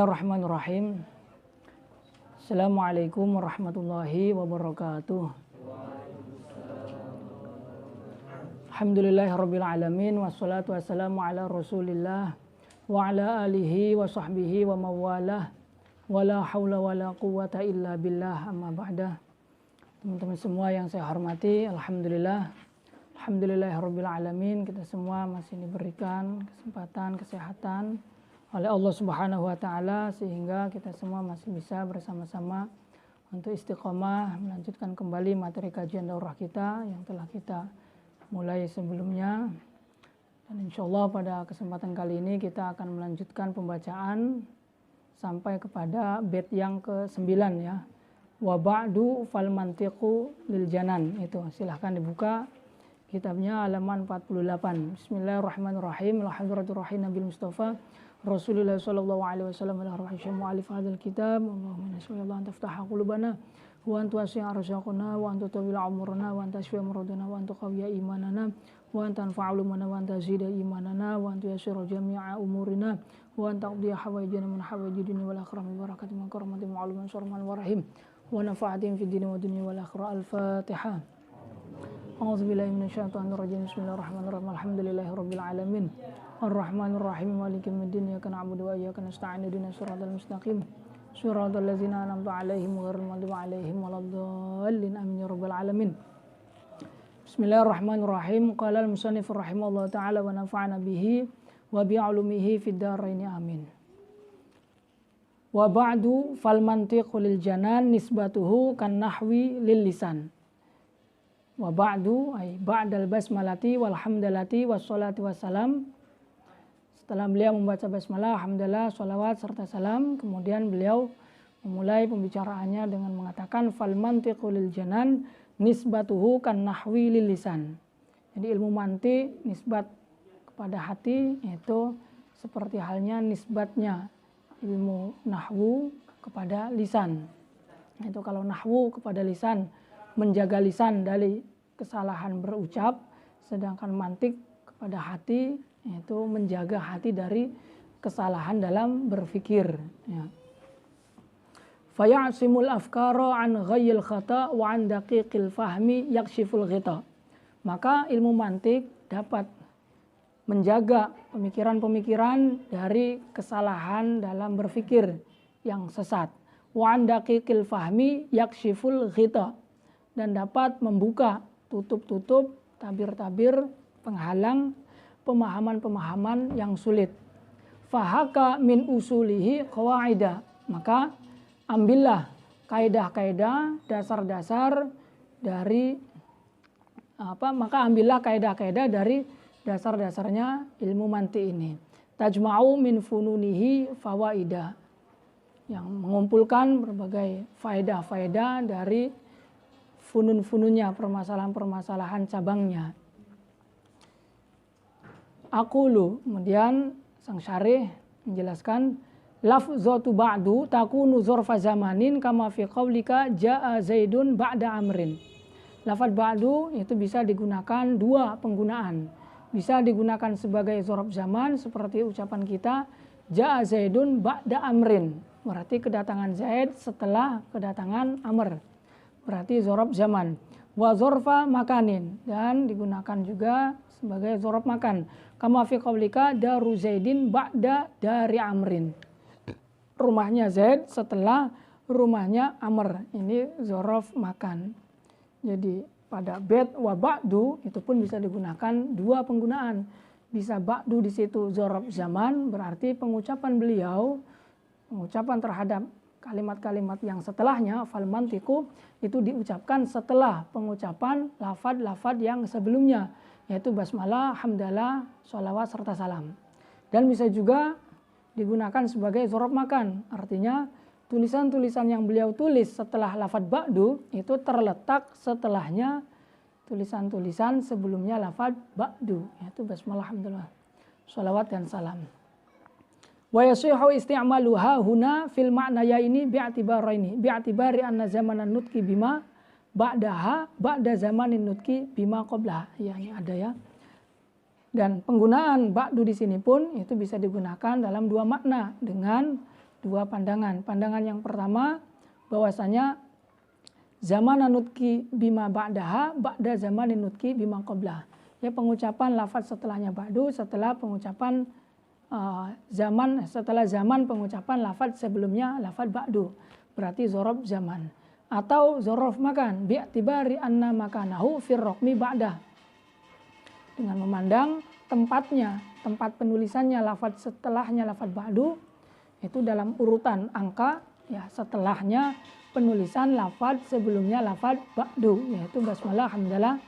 Bismillahirrahmanirrahim. Assalamualaikum warahmatullahi wabarakatuh. Alhamdulillahirabbil alamin wassalatu wassalamu ala Rasulillah wa ala alihi wa sahbihi wa mawalah. Wala haula wala quwwata illa billah, amma ba'da. Teman-teman semua yang saya hormati, alhamdulillahirabbil alamin, kita semua masih diberikan kesempatan kesehatan oleh Allah Subhanahu wa taala sehingga kita semua masih bisa bersama-sama untuk istiqomah melanjutkan kembali materi kajian daurah kita yang telah kita mulai sebelumnya. Dan insyaallah pada kesempatan kali ini kita akan melanjutkan pembacaan sampai kepada bait yang ke-9 ya. Wa ba'du fal mantiqu lil janan. Itu silahkan dibuka kitabnya halaman 48. Bismillahirrahmanirrahim. Alhamdulillahirabbil nabil mustafa Rasulullah sallallahu alaihi wasallam ala rahmati mu'allif hadzal kitab. Allahumma nas'aluka an taftaha qulubana wa an tuwasi'a arzaqana wa an tutawwila umurana wa an tashfi'a maradana wa an tuqawwiya imanana wa an tanfa'a ulumana wa an tazida imanana wa an tuyassira jami'a umurina wa an taqdiya hawaijana min hawaiji dunya wal akhirah bi barakati man karamati ma'luman surman wa rahim wa nafa'atin fid dini wa dunya wal akhirah. Al-Fatihah. A'udzubillahi minasyaitonir rajim. Bismillahirrahmanirrahim. Alhamdulillahirabbil alamin. Ar-Rahmanir-Rahim. Maliki yaumiddin. Iyyaka na'budu wa iyyaka nasta'in. Ihdinas siratal mustaqim. Shiratal ladzina an'amta 'alaihim ghairil maghdubi 'alaihim waladdallin. Amin ya rabbal alamin. Bismillahirrahmanirrahim. Qala al-musannif rahimahullahu ta'ala wa nafa'ana bihi wa bi 'ulumihi fid dharain. Amin. Wa ba'du fal mantiqu lil janan nisbatuhu kan nahwi lil lisan. Wa ba'du ay ba'dal basmalati wal hamdalati wassalatu wassalam. Setelah beliau membaca basmalah, hamdalah, sholawat serta salam, kemudian beliau memulai pembicaraannya dengan mengatakan fal mantiqu lil janan nisbatuhu kan nahwi lil lisan. Jadi ilmu mantiq nisbat kepada hati yaitu seperti halnya nisbatnya ilmu nahwu kepada lisan. Itu kalau nahwu kepada lisan, menjaga lisan dari kesalahan berucap, sedangkan mantik kepada hati yaitu menjaga hati dari kesalahan dalam berfikir ya. Faya'simul afkara an ghayyil khata wa an daqiqil fahmi yakshiful ghita. Maka ilmu mantik dapat menjaga pemikiran-pemikiran dari kesalahan dalam berfikir yang sesat. Wa an daqiqil fahmi yakshiful ghita, dan dapat membuka tutup-tutup, tabir-tabir, penghalang pemahaman-pemahaman yang sulit. Fahaka min usulihi qawaida, maka ambillah kaidah-kaidah, dasar-dasar dari maka ambillah kaidah-kaidah dari dasar-dasarnya ilmu mantiq ini. Tajma'u min fununihi fawaida, yang mengumpulkan berbagai faedah-faedah dari funun-fununnya, permasalahan-permasalahan cabangnya. Aqulu, kemudian sang syarih menjelaskan lafzatu ba'du takunu zorfa zamanin kama fi qaulika ja'a zaidun ba'da amrin. Lafaz ba'du itu bisa digunakan dua penggunaan. Bisa digunakan sebagai zorf zaman seperti ucapan kita ja'a zaidun ba'da amrin, berarti kedatangan Zaid setelah kedatangan Amr, berarti zorf zaman. Wa zorfa makanin, dan digunakan juga sebagai zorf makan. Kama fi qaulika daru Zaidin ba'da dari Amrin. Rumahnya Zaid setelah rumahnya Amr. Ini zorf makan. Jadi pada bait wa ba'du itu pun bisa digunakan dua penggunaan. Bisa ba'du di situ zorf zaman, berarti pengucapan beliau, pengucapan terhadap kalimat-kalimat yang setelahnya fal mantiqu itu diucapkan setelah pengucapan lafad-lafad yang sebelumnya, yaitu basmalah, hamdalah, sholawat serta salam. Dan bisa juga digunakan sebagai zorf makan, artinya tulisan-tulisan yang beliau tulis setelah lafad ba'du itu terletak setelahnya tulisan-tulisan sebelumnya lafad ba'du, yaitu basmalah, hamdalah, sholawat dan salam. Wa yasihu isti'maluha huna fil ma'naya ini bi'atibari anna zamanan nutqi bima ba'daha ba'da zamanin nutqi bima qablaha. Ya, ini ada ya. Dan penggunaan ba'du di sini pun itu bisa digunakan dalam dua makna, dengan dua pandangan. Pandangan yang pertama bahwasanya zaman nutki bima ba'daha ba'da zaman nutki bima qablah. Ya, pengucapan lafaz setelahnya ba'du setelah pengucapan setelah zaman pengucapan lafaz sebelumnya lafaz ba'du. Berarti zorof zaman. Atau zorof makan bi'tibari anna makanahu fir raqmi ba'dah. Dengan memandang tempatnya, tempat penulisannya lafaz setelahnya lafaz ba'du itu dalam urutan angka, ya, setelahnya penulisan lafaz sebelumnya lafaz ba'du, yaitu basmalah, hamdalah,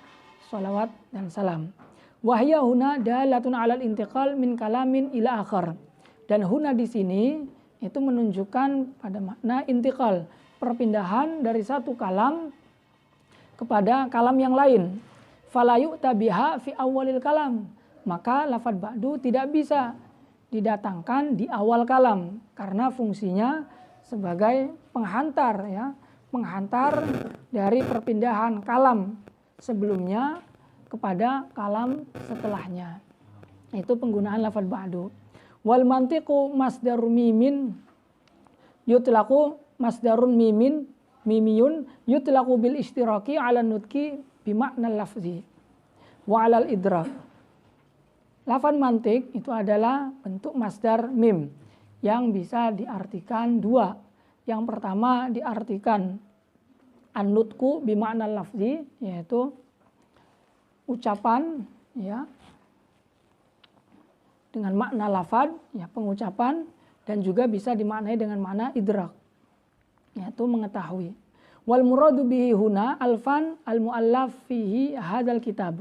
sholawat dan salam. Wahya huna dalatun 'alal intiqal min kalamin ila akhar. Dan huna di sini itu menunjukkan pada makna intiqal, perpindahan dari satu kalam kepada kalam yang lain. Fala yu'ta biha fi awalil kalam. Maka lafaz ba'du tidak bisa didatangkan di awal kalam karena fungsinya sebagai penghantar, ya, penghantar dari perpindahan kalam sebelumnya kepada kalam setelahnya. Itu penggunaan lafaz ba'du. Wal mantiqu masdarun mimin yutlaqu masdarun mimiyun yutlaqu bil istiraki ala nutki bimakna lafzi wa alal idrak. Lafaz mantik itu adalah bentuk masdar mim yang bisa diartikan dua. Yang pertama diartikan an-nutku bimakna lafzi, yaitu ucapan, ya, dengan makna lafaz, ya, pengucapan, dan juga bisa dimaknai dengan makna idrak, yaitu mengetahui. Wal muradu bihi huna alfan al muallaf fihi hadzal kitab.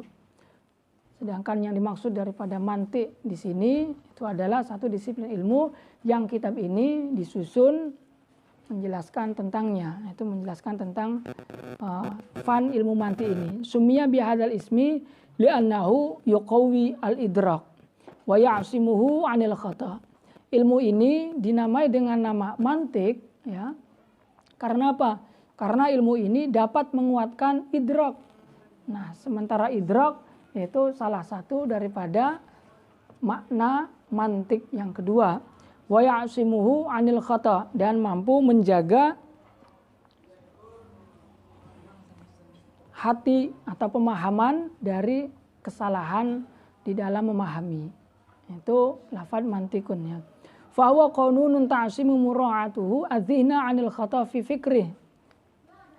Sedangkan yang dimaksud daripada mantik di sini itu adalah satu disiplin ilmu yang kitab ini disusun menjelaskan tentangnya, itu menjelaskan tentang fan ilmu mantik ini. Summiya bihadzal ismi li'annahu yuqawwi al-idrak wa ya'simuhu 'anil khata. Ilmu ini dinamai dengan nama mantik, ya. Karena apa? Karena ilmu ini dapat menguatkan idrak. Nah, sementara idrak itu salah satu daripada makna mantik yang kedua. Wa ya'simuhu 'anil khata, dan mampu menjaga hati atau pemahaman dari kesalahan di dalam memahami. Itu lafaz mantikun, ya. Fa huwa qanunun ta'simu mura'atuhu adzihna 'anil khata fi fikrih.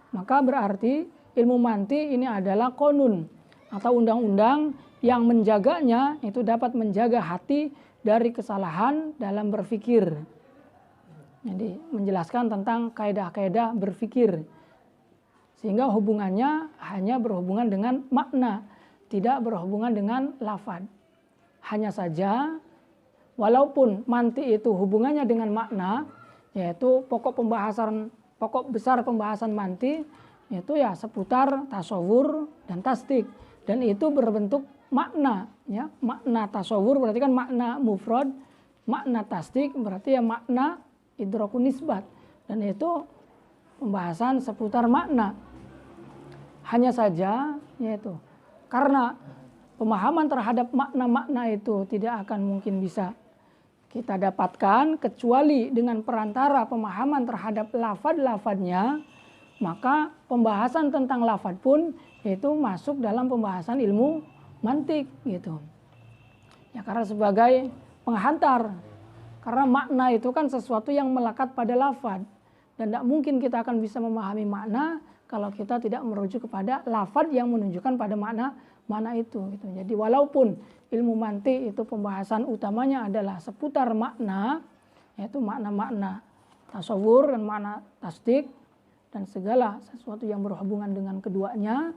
Maka berarti ilmu mantik ini adalah qanun atau undang-undang yang menjaganya itu dapat menjaga hati dari kesalahan dalam berpikir. Jadi menjelaskan tentang kaidah-kaidah berpikir. Sehingga hubungannya hanya berhubungan dengan makna, tidak berhubungan dengan lafaz. Hanya saja walaupun mantik itu hubungannya dengan makna, yaitu pokok besar pembahasan mantik yaitu, ya, seputar tasawur dan tasdik, dan itu berbentuk makna, ya. Makna tasawur berarti kan makna mufrad, makna tasdik berarti ya makna idrakun nisbat, dan itu pembahasan seputar makna. Hanya saja, yaitu karena pemahaman terhadap makna-makna itu tidak akan mungkin bisa kita dapatkan kecuali dengan perantara pemahaman terhadap lafaz-lafaznya, maka pembahasan tentang lafaz pun itu masuk dalam pembahasan ilmu mantik, gitu. Ya, karena sebagai penghantar. Karena makna itu kan sesuatu yang melekat pada lafaz, dan tidak mungkin kita akan bisa memahami makna kalau kita tidak merujuk kepada lafaz yang menunjukkan pada makna itu, gitu. Jadi walaupun ilmu mantik itu pembahasan utamanya adalah seputar makna, yaitu makna-makna tasawur dan makna tasdik dan segala sesuatu yang berhubungan dengan keduanya,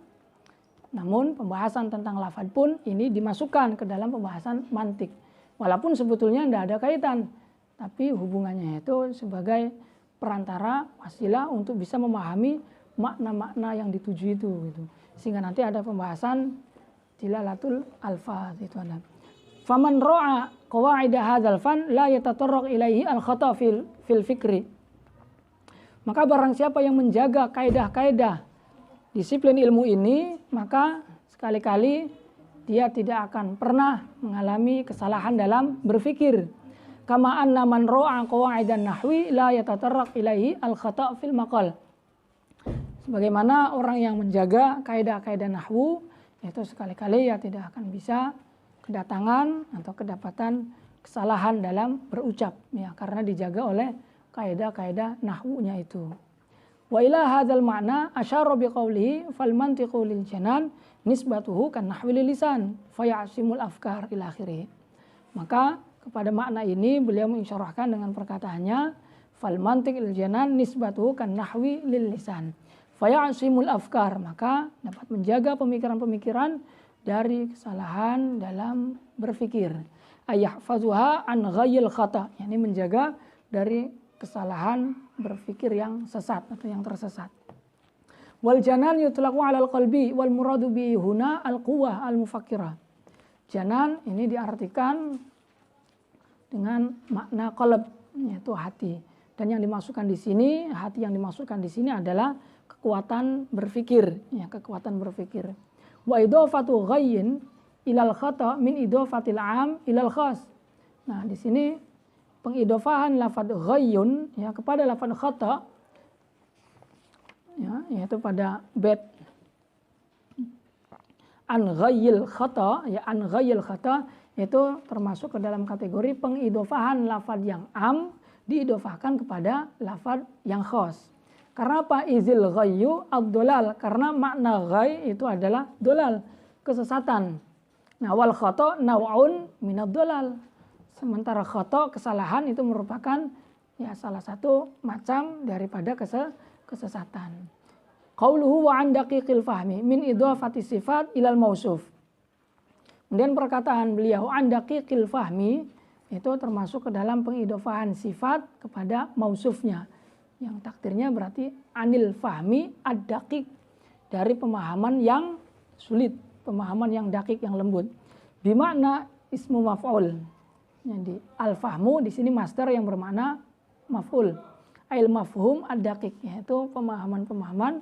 namun pembahasan tentang lafaz pun ini dimasukkan ke dalam pembahasan mantik. Walaupun sebetulnya tidak ada kaitan, tapi hubungannya itu sebagai perantara, wasilah untuk bisa memahami makna-makna yang dituju itu, gitu. Sehingga nanti ada pembahasan dilalatul alfaz itu ada. Faman ra'a qawaida hadzal fan la yatatarraq ilaihi al-khata fil fikri. Maka barang siapa yang menjaga kaidah-kaidah disiplin ilmu ini, maka sekali-kali dia tidak akan pernah mengalami kesalahan dalam berpikir. Kama anna man ra'a qawaidan nahwi la yatatarraq ilaihi al-khata' fil maqal. Sebagaimana orang yang menjaga kaidah-kaidah nahwu itu sekali-kali ya tidak akan bisa kedatangan atau kedapatan kesalahan dalam berucap ya, karena dijaga oleh kaidah-kaidah nahwunya itu. Wa ila hadzal ma'na asyara biqaulihi fal mantiqu lil janan nisbatuhu kan nahwi lil lisan fayasimul afkar ila akhirih. Maka kepada makna ini beliau mengisyarahkan dengan perkataannya fal mantiq lil janan nisbatuhu kan nahwi lil lisan fayasimul afkar, maka dapat menjaga pemikiran-pemikiran dari kesalahan dalam berpikir. Ayahfazuha an ghayil khata, yakni menjaga dari kesalahan berpikir yang sesat atau yang tersesat. Wal janan yutlaqu 'alal qalbi wal muradu bi huna al quwwah al mufakkirah. Janan ini diartikan dengan makna qalb, yaitu hati. Dan yang dimasukkan di sini, hati yang dimasukkan di sini adalah kekuatan berpikir, ya, kekuatan berpikir. Wa idhafatu ghayyin ilal khata min idhafatil 'am ilal khas. Nah, di sini pengidofahan lafadz ghayyun ya kepada lafadz khata ya, yaitu pada bait an ghayyil khata ya, an ghayyil khata itu termasuk ke dalam kategori pengidofahan lafadz yang am diidofahkan kepada lafadz yang khas. Karena apa? Izil ghayyu ad-dolal, karena makna ghay itu adalah dolal, kesesatan. Nah, wal khata naw'un minad dolal. Sementara khata, kesalahan, itu merupakan ya salah satu macam daripada kesesatan. Qauluhu wa an daqiqil fahmi min idhafati sifat ilal mausuf. Kemudian perkataan beliau an daqiqil fahmi itu termasuk ke dalam pengidofahan sifat kepada mausufnya. Yang takdirnya berarti anil fahmi ad-daqiq, dari pemahaman yang sulit, pemahaman yang dakik, yang lembut. Bimakna ismu maf'ul. Jadi al-fahmu di sini master yang bermakna maf'ul. Ail mafhum ad-daqiq, yaitu pemahaman-pemahaman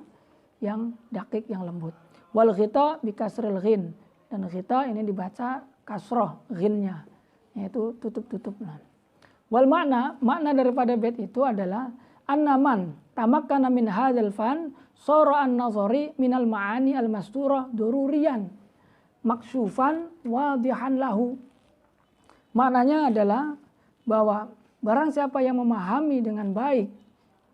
yang dakik, yang lembut. Wal ghita bi kasril ghin, dan ghita ini dibaca kasroh ghinnya, yaitu tutup-tutup. Wal makna daripada bait itu adalah annaman tamakkana min hadzal fan sara an-nazari minal ma'ani al-masturah dururiyan maksyufan wadihan lahu. Maknanya adalah bahwa barang siapa yang memahami dengan baik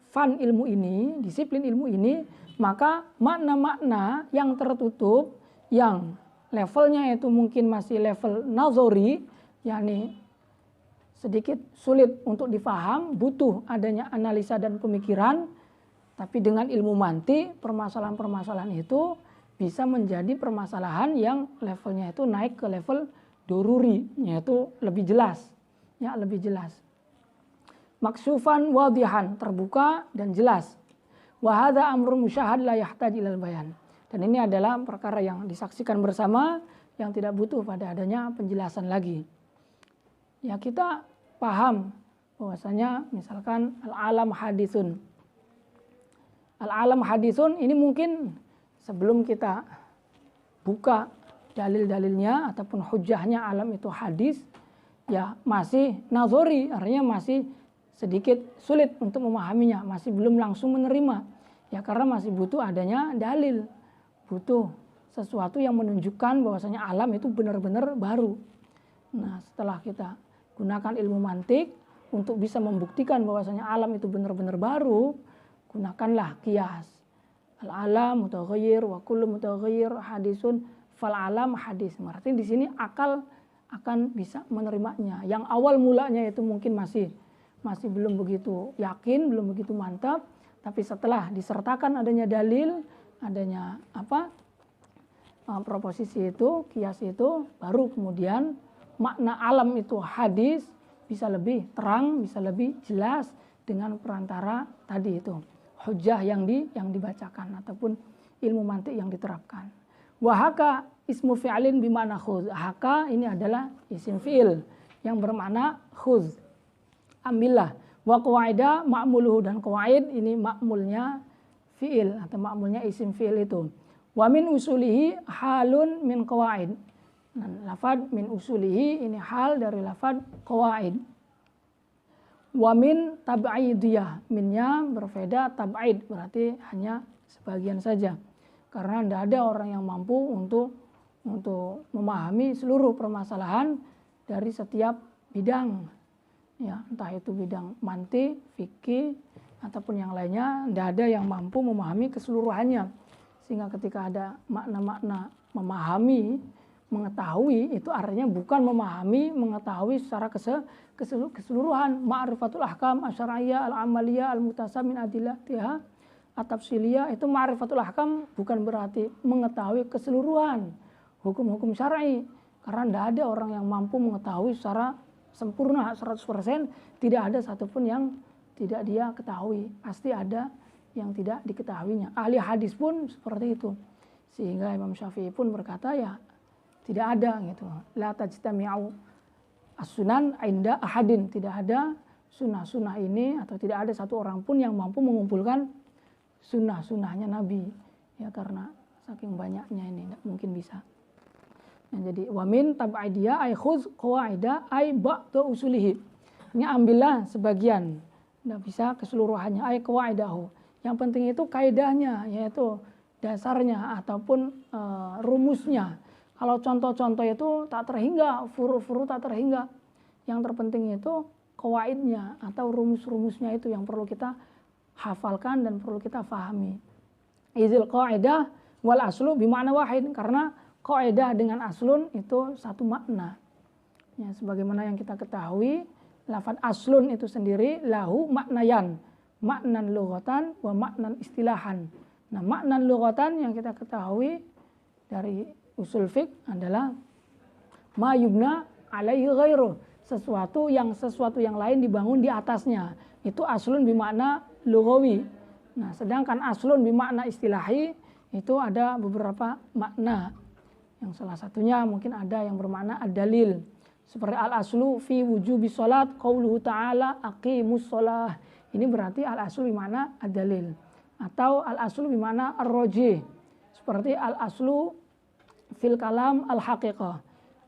fan ilmu ini, disiplin ilmu ini, maka makna-makna yang tertutup, yang levelnya itu mungkin masih level nazari, yakni sedikit sulit untuk difaham, butuh adanya analisa dan pemikiran, tapi dengan ilmu mantik, permasalahan-permasalahan itu bisa menjadi permasalahan yang levelnya itu naik ke level dururi, yaitu lebih jelas, ya, lebih jelas. Maksufan wadihan, terbuka dan jelas. Wa hadza amrun musyahad la yahtaj ilal bayan. Dan ini adalah perkara yang disaksikan bersama, yang tidak butuh pada adanya penjelasan lagi. Ya, kita paham bahwasanya misalkan al-alam hadisun. Al-alam hadisun ini mungkin sebelum kita buka dalil-dalilnya ataupun hujahnya alam itu hadis, ya masih nazori, artinya masih sedikit sulit untuk memahaminya, masih belum langsung menerima. Ya, karena masih butuh adanya dalil, butuh sesuatu yang menunjukkan bahwasanya alam itu benar-benar baru. Nah, setelah kita gunakan ilmu mantik untuk bisa membuktikan bahwasanya alam itu benar-benar baru, gunakanlah qiyas. Al-alam mutaghayyir wa kullu mutaghayyir hadisun fal alam hadis. Berarti di sini akal akan bisa menerimanya. Yang awal mulanya itu mungkin masih belum begitu yakin, belum begitu mantap, tapi setelah disertakan adanya dalil, adanya proposisi itu, qiyas itu, baru kemudian makna alam itu hadis bisa lebih terang, bisa lebih jelas dengan perantara tadi itu hujah yang dibacakan ataupun ilmu mantik yang diterapkan. Wahaka ismu fi'alin bimana khuz. Haka ini adalah isim fi'il yang bermakna khuz, ambillah. Wa qawaida ma'muluhu, dan qawaid ini ma'mulnya fi'il atau ma'mulnya isim fi'il itu. Wa min usulihi halun min qawaid. Dan lafad min usulihi ini hal dari lafad qawaid. Wa min tab'idiyah, minnya berbeda tab'id, berarti hanya sebagian saja. Karena tidak ada orang yang mampu untuk memahami seluruh permasalahan dari setiap bidang. Ya, entah itu bidang mantik, fikih, ataupun yang lainnya, tidak ada yang mampu memahami keseluruhannya. Sehingga ketika ada makna-makna memahami, mengetahui, itu artinya bukan memahami, mengetahui secara keseluruhan. Ma'rifatul ahkam asyariyah, al-amaliyah, al-mutasam min adillatiha, at-tafsiliyah, itu ma'rifatul ahkam bukan berarti mengetahui keseluruhan hukum-hukum syar'i. Karena tidak ada orang yang mampu mengetahui secara sempurna 100%, tidak ada satupun yang tidak dia ketahui. Pasti ada yang tidak diketahuinya. Ahli hadis pun seperti itu. Sehingga Imam Syafi'i pun berkata ya tidak ada gitu. La tajtami'u as-sunan inda ahadin. Tidak ada sunnah-sunnah ini atau tidak ada satu orang pun yang mampu mengumpulkan sunnah-sunnahnya Nabi. Ya karena saking banyaknya ini tidak mungkin bisa. Nah, jadi wamin tab'idiyah ay khuz qawaida ay ba'da usulihi. Ini ambillah sebagian. Tidak bisa keseluruhannya ay qawaidahu. Yang penting itu kaidahnya, yaitu dasarnya ataupun rumusnya. Kalau contoh-contoh itu tak terhingga, furu-furu tak terhingga. Yang terpenting itu qawaidnya atau rumus-rumusnya itu yang perlu kita hafalkan dan perlu kita fahami. Izil qaidah wal aslu bima'na wahid, karena qaidah dengan aslun itu satu makna. Ya, sebagaimana yang kita ketahui, lafaz aslun itu sendiri lahu maknayan, maknan lughatan wa maknan istilahan. Nah, maknan lughatan yang kita ketahui dari usul fiqh adalah ma yubna alaihi ghairu, sesuatu yang lain dibangun di atasnya. Itu aslun bimakna lughawi. Nah, sedangkan aslun bimakna istilahi itu ada beberapa makna. Yang salah satunya mungkin ada yang bermakna ad-dalil. Seperti al-aslu fi wujubi sholat, qauluhu ta'ala aqimus sholah. Ini berarti al-aslu bimakna ad-dalil. Atau al-aslu bimakna ar-rajih. Seperti al-aslu fil kalam al-haqiqah.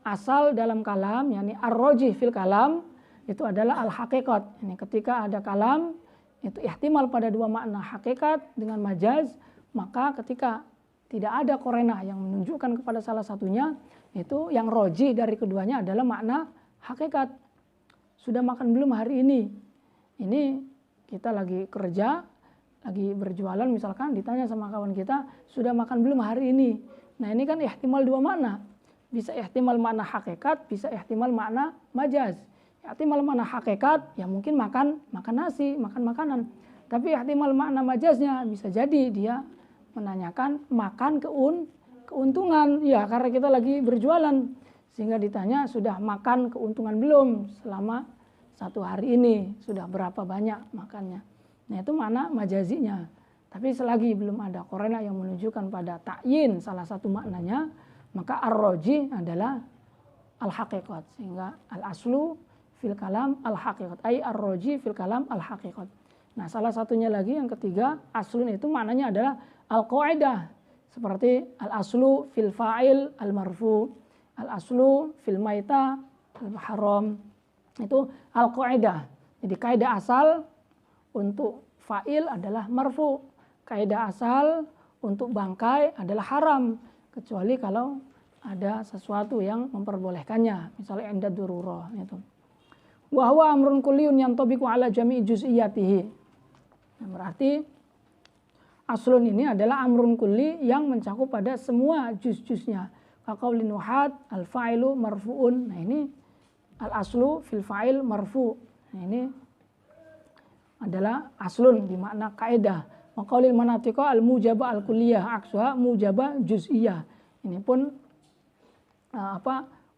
Asal dalam kalam, yakni ar-rajih fil kalam, itu adalah al-haqiqat. Ini ketika ada kalam, itu ihtimal pada dua makna hakikat dengan majaz, maka ketika tidak ada korenah yang menunjukkan kepada salah satunya, itu yang roji dari keduanya adalah makna hakikat. Sudah makan belum hari ini? Ini kita lagi kerja, lagi berjualan misalkan, ditanya sama kawan kita, sudah makan belum hari ini? Nah, ini kan ihtimal dua makna. Bisa ihtimal makna hakikat, bisa ihtimal makna majaz. Ihtimal makna hakikat, ya mungkin makan nasi, makan makanan. Tapi ihtimal makna majaznya bisa jadi dia menanyakan makan keuntungan, ya karena kita lagi berjualan, sehingga ditanya sudah makan keuntungan belum selama satu hari ini, sudah berapa banyak makannya. Nah, itu mana majazinya. Tapi selagi belum ada korena yang menunjukkan pada ta'yin salah satu maknanya, maka ar-raji adalah al-haqiqat, sehingga al-aslu fil kalam al-haqiqat, ay ar-raji fil kalam al-haqiqat. Nah, salah satunya lagi yang ketiga, aslun itu maknanya adalah al-qaidah, seperti al-aslu fil fa'il al-marfu, al-aslu fil maita al-haram, itu al-qaidah. Jadi kaidah asal untuk fa'il adalah marfu, kaidah asal untuk bangkai adalah haram, kecuali kalau ada sesuatu yang memperbolehkannya, misalnya inda dururah itu. Wa huwa amrun kulliyun yantabiqu ala jami'i juz'iyatihi. Nah, berarti aslun ini adalah amrun kulli yang mencakup pada semua juz-juznya. Kaqaulin nuhat al-fa'ilu marfu'un. Nah, ini al-aslu fil fa'il marfu'. Nah, ini adalah aslun bermakna kaidah. Wa qaulil manatiqa al-mujabah al-kulliyah aksuha mujabah juz'iyah. Ini pun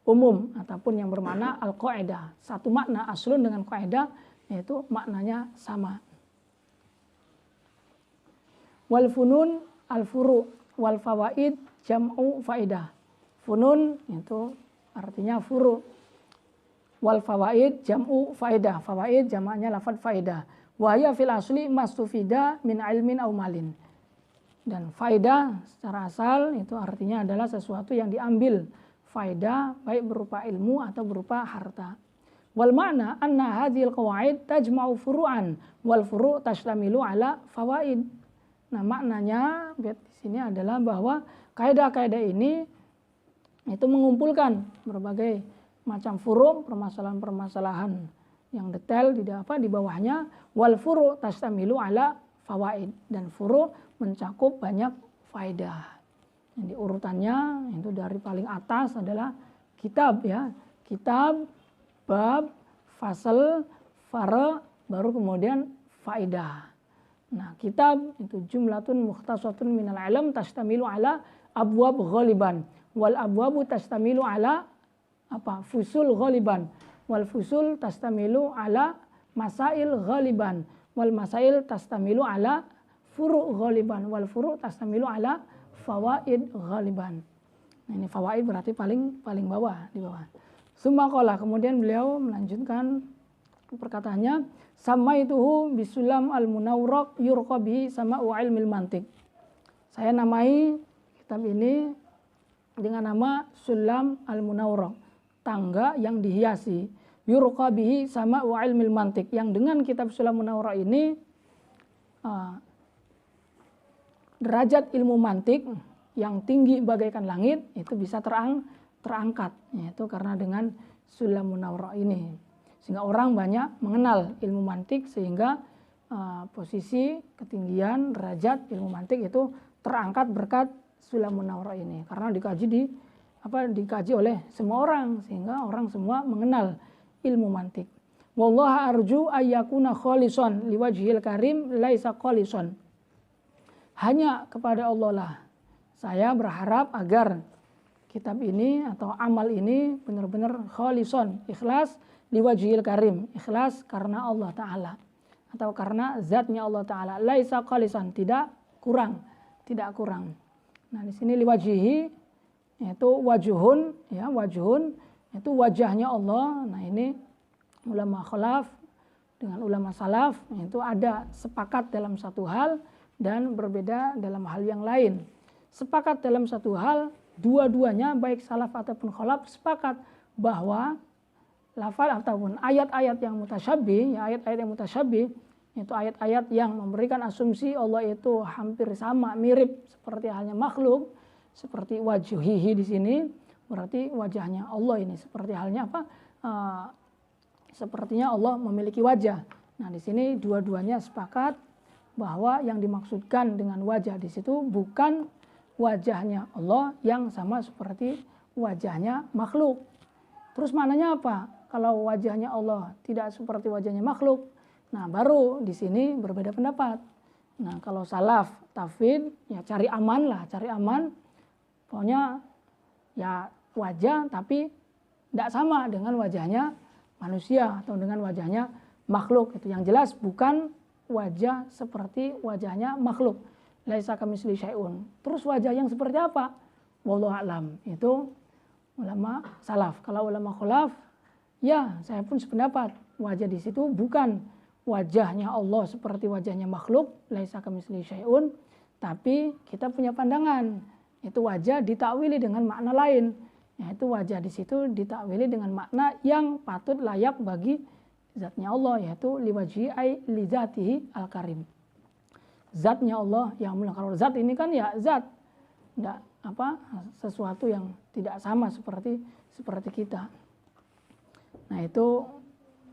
umum ataupun yang bermakna al-qaidah. Satu makna aslun dengan kaidah, yaitu maknanya sama. Wal funun al-furu wal fawaid jam'u faidah. Funun itu artinya furu. Wal fawaid jam'u faidah. Fawaid jamaknya lafaz faidah. Wa hiya fil asli mastufida min ilmin aw malin. Dan faidah secara asal itu artinya adalah sesuatu yang diambil faidah baik berupa ilmu atau berupa harta. Wal makna anna hadhil qawaid tajma'u furu'an wal furu' tashtamilu ala fawaid. Nah, maknanya di sini adalah bahwa kaidah-kaidah ini itu mengumpulkan berbagai macam furu', permasalahan-permasalahan yang detail di bawahnya, wal furu' tashtamilu ala fawaid, dan furu' mencakup banyak faedah. Jadi urutannya itu dari paling atas adalah kitab ya. Kitab, bab, fasal, fara, baru kemudian faedah. Nah, kitab itu jumlatun mukhtasatun minal ilm tashtamilu ala abwab ghaliban. Wal abwabu tashtamilu ala fusul ghaliban. Wal fusul tashtamilu ala masail ghaliban. Wal masail tashtamilu ala furu' ghaliban. Wal furu' tashtamilu ala fawaid ghaliban. Nah, ini fawaid berarti paling bawah, di bawah. Summa qala, kemudian beliau melanjutkan perkataannya, samaituhu bisulam al-munawraq yurqa bihi sama'u ilmil mantiq. Saya namai kitab ini dengan nama Sulam al-Munawraq, tangga yang dihiasi, yurqa bihi sama'u ilmil mantiq, yang dengan kitab Sulam Munawraq ini derajat ilmu mantik yang tinggi bagaikan langit itu bisa terangkat, yaitu karena dengan Sulam Munawraq ini, sehingga orang banyak mengenal ilmu mantik, sehingga posisi ketinggian derajat ilmu mantik itu terangkat berkat Sulam Munawraq ini, karena dikaji oleh semua orang, sehingga orang semua mengenal ilmu mantik. Wallaha arju ayyakuna khalisan liwajhil karim laisa khalisan. Hanya kepada Allah lah saya berharap agar kitab ini atau amal ini benar-benar khalisan, ikhlas liwajhil karim, ikhlas karena Allah Ta'ala atau karena zatnya Allah Ta'ala. Laisa khalisan, tidak kurang. Nah, di sini liwajhihi yaitu wajuhun, ya, wajuhun itu wajahnya Allah. Nah, ini ulama khalaf dengan ulama salaf itu ada sepakat dalam satu hal dan berbeda dalam hal yang lain. Sepakat dalam satu hal, dua-duanya baik salaf ataupun khalaf sepakat bahwa lafal ataupun ayat-ayat yang mutasyabih, ya, ayat-ayat yang mutasyabih itu ayat-ayat yang memberikan asumsi Allah itu hampir sama, mirip seperti halnya makhluk, seperti wajuhihi di sini, berarti wajahnya Allah ini seperti halnya sepertinya Allah memiliki wajah. Nah, di sini dua-duanya sepakat bahwa yang dimaksudkan dengan wajah di situ bukan wajahnya Allah yang sama seperti wajahnya makhluk. Terus maknanya apa? Kalau wajahnya Allah tidak seperti wajahnya makhluk, nah baru di sini berbeda pendapat. Nah, kalau salaf tafwid ya cari aman. Pokoknya ya wajah tapi tidak sama dengan wajahnya manusia atau dengan wajahnya makhluk. Itu yang jelas bukan wajah seperti wajahnya makhluk. Laisa kamitslihi syai'un. Terus wajah yang seperti apa? Wallahu a'lam. Itu ulama salaf. Kalau ulama khalaf, ya saya pun sependapat. Wajah di situ bukan wajahnya Allah seperti wajahnya makhluk, laisa kamitslihi syai'un, tapi kita punya pandangan. Itu wajah ditakwili dengan makna lain. Yaitu wajah di situ ditakwili dengan makna yang patut layak bagi zatnya Allah, yaitu liwajhi ay li zatihi al-karim. Zatnya Allah yang mulia. Kalau zat ini kan ya zat, enggak sesuatu yang tidak sama seperti kita. Nah, itu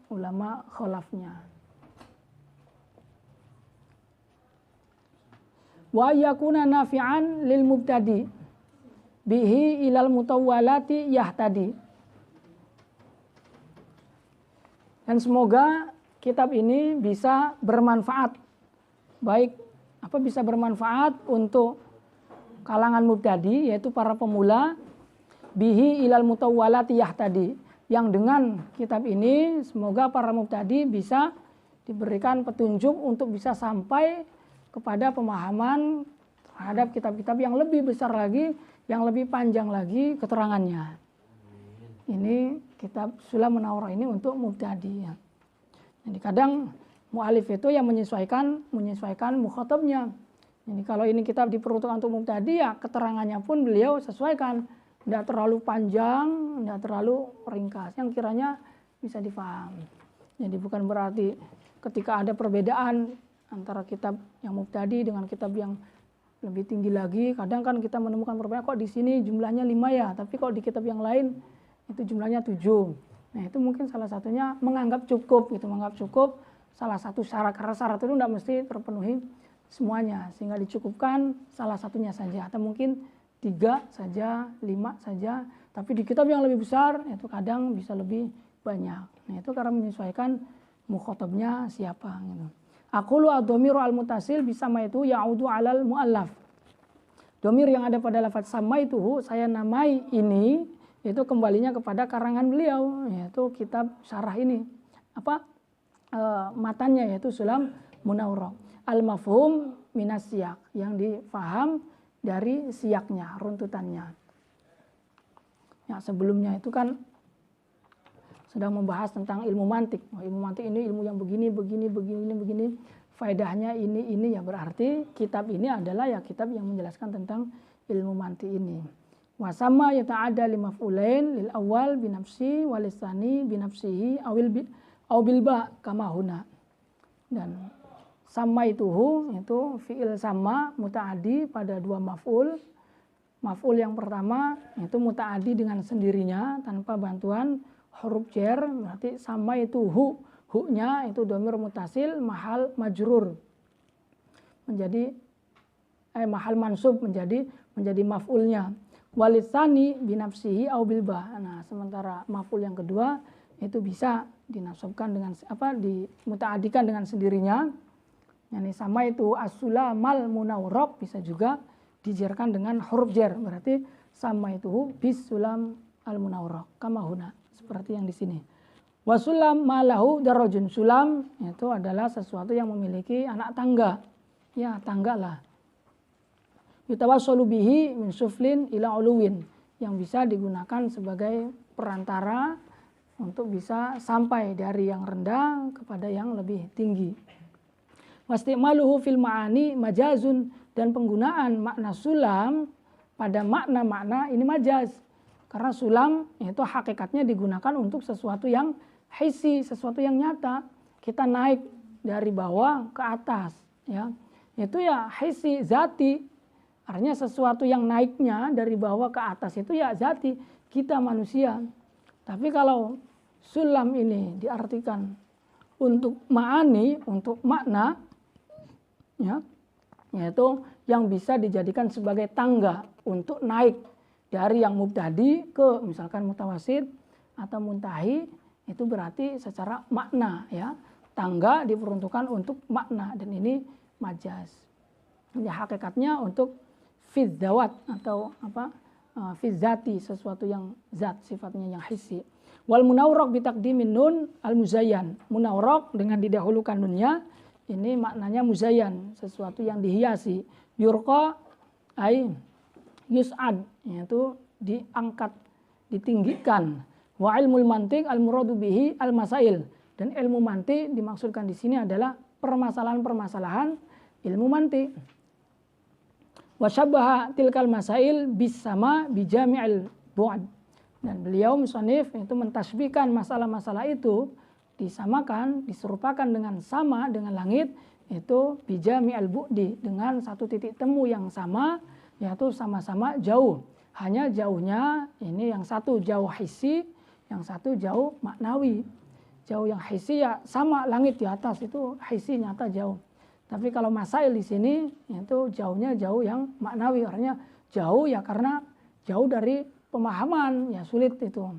ulama khalafnya. Wa yakuna nafi'an lil mubtadi bihi ilal mutawwalati yahtadi. Dan semoga kitab ini bisa bermanfaat, baik bisa bermanfaat untuk kalangan mubtadi, yaitu para pemula, bihi ilal mutawwalati yahtadi, yang dengan kitab ini semoga para mubtadi bisa diberikan petunjuk untuk bisa sampai kepada pemahaman terhadap kitab-kitab yang lebih besar lagi, yang lebih panjang lagi keterangannya. Ini kitab Sulam Munawraq ini untuk mubtadi. Jadi kadang mu'alif itu yang menyesuaikan mukhatabnya. Jadi kalau ini kitab diperuntukkan untuk mubtadi, ya keterangannya pun beliau sesuaikan. Tidak terlalu panjang, tidak terlalu ringkas. Yang kiranya bisa difaham. Jadi bukan berarti ketika ada perbedaan antara kitab yang mubtadi dengan kitab yang lebih tinggi lagi, kadang kan kita menemukan perbedaan, kok di sini jumlahnya 5 ya, tapi kok di kitab yang lain itu jumlahnya 7. Nah itu mungkin salah satunya menganggap cukup gitu, menganggap cukup salah satu syarat, karena syarat itu tidak mesti terpenuhi semuanya, sehingga dicukupkan salah satunya saja, atau mungkin 3 saja, 5 saja, tapi di kitab yang lebih besar itu kadang bisa lebih banyak. Nah itu karena menyesuaikan mukhatabnya siapa gitu. Aqulu ad-dhamiru al-mutasil bisama itu ya'udu 'alal mu'allaf. Dhamir yang ada pada lafaz sama itu saya namai ini itu kembalinya kepada karangan beliau, yaitu kitab syarah ini. Matanya yaitu Sulam Munawwarah. Al-mafhum minas siyak, yang difaham dari siyaknya, runtutannya. Ya, sebelumnya itu kan sedang membahas tentang ilmu mantik. Ilmu mantik ini ilmu yang begini. Faedahnya ini ya, berarti kitab ini adalah ya kitab yang menjelaskan tentang ilmu mantik ini. Wasama yata'adda limaf'ulain lil awal binafsi walisani binafsihi aw bil ba kama huna. Dan sama itu fi'il sama muta'addi pada 2 maf'ul. Maf'ul yang pertama itu muta'addi dengan sendirinya tanpa bantuan huruf jar, berarti sama itu hu-nya itu dhamir mutasil mahal majrur. Menjadi mahal mansub menjadi maf'ulnya. Walisani binafsihi au bil ba. Nah, sementara maf'ul yang kedua itu bisa dinasabkan dengan dimuta'addikan dengan sendirinya. Yani sama itu as-sulamal munawwarah bisa juga dijarkan dengan huruf jar, berarti sama itu bis sulam al munawwarah kama huna, seperti yang di sini. Wasulam malahu darajun, sulam itu adalah sesuatu yang memiliki anak tangga. Ya, tangga lah. Yutawassalu bihi min suflin ila uluwin, yang bisa digunakan sebagai perantara untuk bisa sampai dari yang rendah kepada yang lebih tinggi. Wastimaluhu fil ma'ani majazun, dan penggunaan makna sulam pada makna-makna ini majaz. Karena sulam itu hakikatnya digunakan untuk sesuatu yang hissi, sesuatu yang nyata. Kita naik dari bawah ke atas, ya. Itu ya hissi, zati. Artinya sesuatu yang naiknya dari bawah ke atas itu ya zati, kita manusia. Tapi kalau sulam ini diartikan untuk ma'ani, untuk makna, ya, yaitu yang bisa dijadikan sebagai tangga untuk naik dari yang mubtadi ke misalkan mutawasid atau muntahi, itu berarti secara makna, ya, tangga diperuntukkan untuk makna, dan ini majaz. Ya, hakikatnya untuk fidzawat atau fidzati, sesuatu yang zat, sifatnya yang hissi. Wal munawwarah bitaqdimin nun al muzayyan. Munawwarah dengan didahulukan nunnya, ini maknanya muzayyan, sesuatu yang dihiasi. Yurqa ay yus'ad, yaitu diangkat, ditinggikan. Wa ilmul mantiq al muradu bihi al masail, dan ilmu mantiq dimaksudkan di sini adalah permasalahan-permasalahan ilmu mantiq. Wa syabbaha tilkal masail bis sama bi jami'il bu'd, dan beliau musannif itu mentasbihkan masalah-masalah itu disamakan, diserupakan dengan sama dengan langit, itu bijami al-bu'di, dengan satu titik temu yang sama, yaitu sama-sama jauh. Hanya jauhnya ini yang satu jauh hissi, yang satu jauh maknawi. Jauh yang hissi ya sama langit di atas, itu hissi nyata jauh. Tapi kalau masail di sini itu jauhnya jauh yang maknawi, artinya jauh ya karena jauh dari pemahaman, ya sulit itu.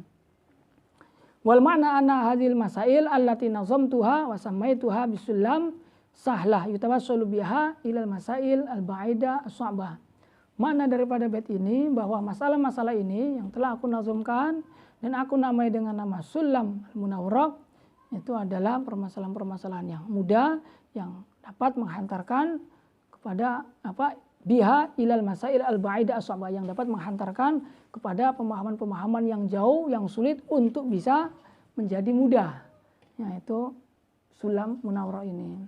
Wal makna anna hadhil masail allati nazamtuha wa samaituha bisulam sahlah yutawassalu biha ilal masail al ba'ida as-sa'bah. Makna daripada bait ini bahwa masalah-masalah ini yang telah aku nazamkan dan aku namai dengan nama Sulam al-Munawwarah, itu adalah permasalahan-permasalahan yang mudah yang dapat menghantarkan kepada biha ilal masail al ba'ida as-sa'bah, yang dapat menghantarkan kepada pemahaman-pemahaman yang jauh, yang sulit untuk bisa menjadi mudah. Yaitu Sulam Munawwarah ini.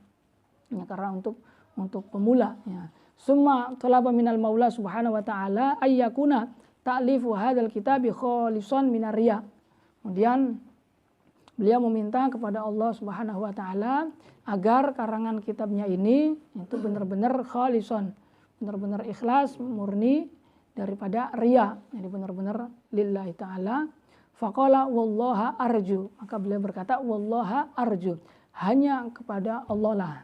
Ya, karena untuk pemula, ya. Summa talaba minal maula subhanahu wa ta'ala ayyakuna ta'lifu hadzal kitabi khalisan minar riya. Kemudian Beliau meminta kepada Allah Subhanahu wa taala agar karangan kitabnya ini itu benar-benar khalison, benar-benar ikhlas, murni daripada riya. Jadi benar-benar lillahi taala. Faqala wallaha arju. Maka beliau berkata wallaha arju. Hanya kepada Allah lah.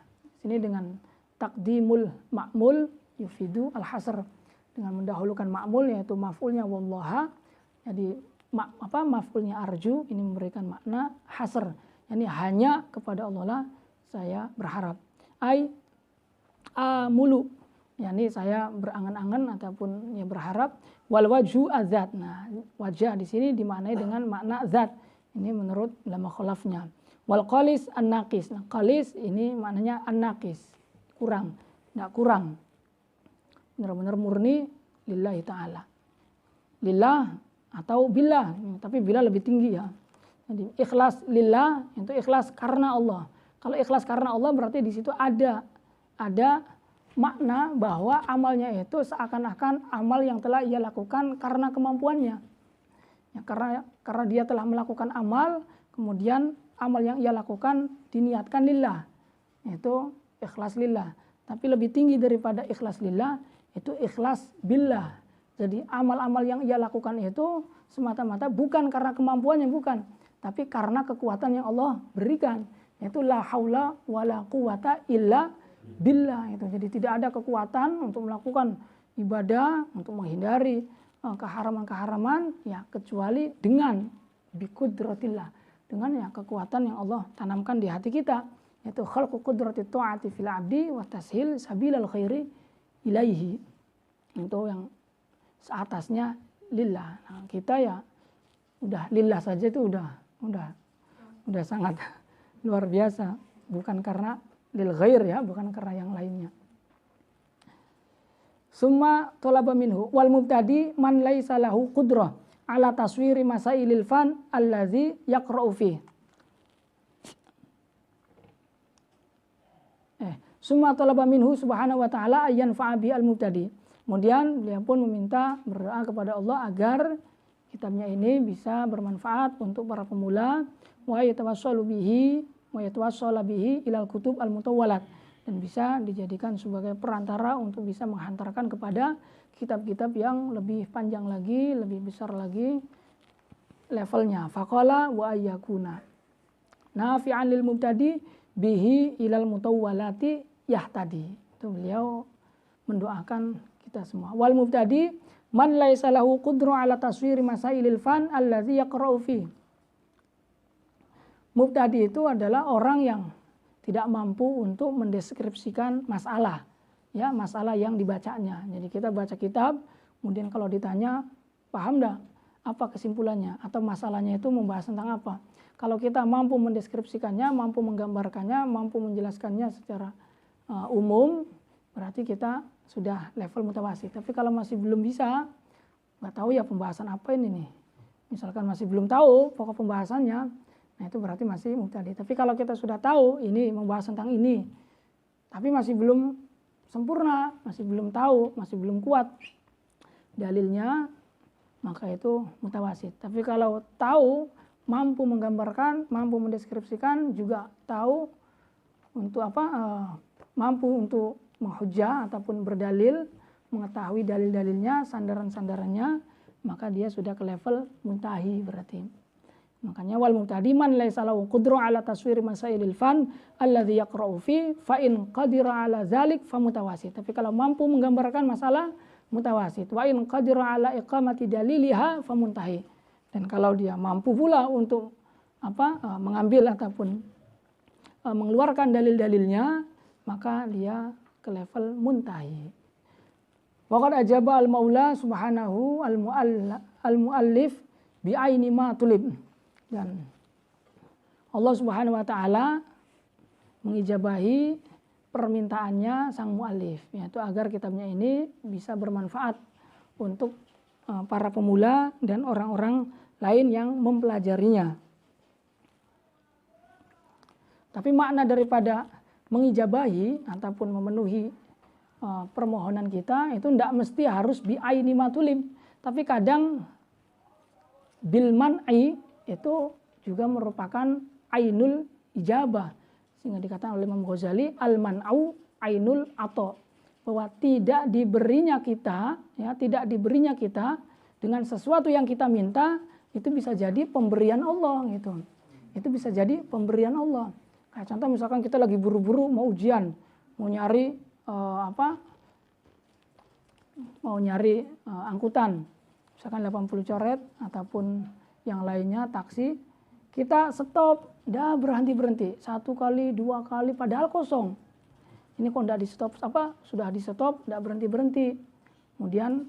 Sini dengan taqdimul ma'mul yufidu al-hasr. Dengan mendahulukan ma'mul yaitu maf'ulnya wallaha. Jadi maf'ulnya arju ini memberikan makna hasr. Yani hanya kepada Allah lah saya berharap. Ai amulu. Yani saya berangan-angan ataupun ya berharap wal wajhu azat. Nah, wajah di sini dimaknai dengan makna zat. Ini menurut ulama khalafnya. Wal qalis an-naqis. Nah, qalis ini maknanya an-naqis, kurang, enggak kurang. Benar-benar murni lillahi taala. Lillah atau billah, tapi billah lebih tinggi ya. Jadi ikhlas lillah itu ikhlas karena Allah. Kalau ikhlas karena Allah berarti di situ ada makna bahwa amalnya itu seakan-akan amal yang telah ia lakukan karena kemampuannya. Ya, karena dia telah melakukan amal, kemudian amal yang ia lakukan diniatkan lillah. Itu ikhlas lillah. Tapi lebih tinggi daripada ikhlas lillah itu ikhlas billah. Jadi amal-amal yang ia lakukan itu semata-mata bukan karena kemampuannya, bukan, tapi karena kekuatan yang Allah berikan. Itu la haula wala quwata illa billah itu. Jadi tidak ada kekuatan untuk melakukan ibadah, untuk menghindari keharaman-keharaman ya kecuali dengan biqudratillah, dengan ya kekuatan yang Allah tanamkan di hati kita, yaitu khalqu qudratit ta'ati fil abdi wa tashil sabilal khairi ilaihi. Itu yang seatasnya lillah. Nah, kita ya udah lillah saja itu udah sangat luar biasa, bukan karena lil ghair ya, bukan karena yang lainnya. Summa talaba minhu wal mubtadi man laisa lahu qudrah ala taswiri masailil fan allazi yaqra'u fi. Summa talaba minhu subhanahu wa ta'ala ayyan fa'abi al mubtadi. Kemudian beliau pun meminta berdoa kepada Allah agar kitabnya ini bisa bermanfaat untuk para pemula, wa yatawassalu bihi wa yatawassala bihi ilal kutub al mutawwalat, dan bisa dijadikan sebagai perantara untuk bisa menghantarkan kepada kitab-kitab yang lebih panjang lagi, lebih besar lagi levelnya. Faqala wa ayyakuna nafi'an lil mubtadi bihi ilal mutawwalati yahtadi. Itu beliau mendoakan kita semua. Wal mubtadi man laisa lahu qudru ala taswiri masailil fan allazi yaqra'u fi. Mubtadi itu adalah orang yang tidak mampu untuk mendeskripsikan masalah, ya masalah yang dibacanya. Jadi kita baca kitab, kemudian kalau ditanya paham enggak apa kesimpulannya atau masalahnya itu membahas tentang apa. Kalau kita mampu mendeskripsikannya, mampu menggambarkannya, mampu menjelaskannya secara umum, berarti kita sudah level mutawasid. Tapi kalau masih belum bisa, nggak tahu ya pembahasan apa ini nih. Misalkan masih belum tahu pokok pembahasannya, nah itu berarti masih mubtadi. Tapi kalau kita sudah tahu ini membahas tentang ini, tapi masih belum sempurna, masih belum tahu, masih belum kuat dalilnya, maka itu mutawasid. Tapi kalau tahu, mampu menggambarkan, mampu mendeskripsikan, juga tahu untuk mampu untuk menghujah ataupun berdalil, mengetahui dalil-dalilnya, sandaran-sandarannya, maka dia sudah ke level muntahi berarti. Makanya wal mubtadi man laisa lahu qudru ala taswir masailil fan alladhi yaqra'u fi fa in qadira ala dzalik fa mutawasid. Tapi kalau mampu menggambarkan masalah mutawasid. Wa in qadira ala iqamati daliliha fa muntahi. Dan kalau dia mampu pula untuk mengambil ataupun mengeluarkan dalil-dalilnya, maka dia ke level muntahi. Waqad ajaba al-Maula subhanahu al-muallif bi aini ma tulib. Dan Allah Subhanahu wa taala mengijabahi permintaannya sang muallif, yaitu agar kitabnya ini bisa bermanfaat untuk para pemula dan orang-orang lain yang mempelajarinya. Tapi makna daripada mengijabahi ataupun memenuhi permohonan kita itu tidak mesti harus bi aini matulib, tapi kadang bil man'i itu juga merupakan ainul ijabah. Sehingga dikatakan oleh Imam Ghazali al-man'u ainul ato, bahwa tidak diberinya kita dengan sesuatu yang kita minta itu bisa jadi pemberian Allah gitu. Itu bisa jadi pemberian Allah. Kayak contoh misalkan kita lagi buru-buru mau ujian, mau nyari angkutan, misalkan 80 coret ataupun yang lainnya taksi, kita stop, dah berhenti, 1 kali, 2 kali, padahal kosong. Ini kok tidak di stop, sudah di stop, tidak berhenti. Kemudian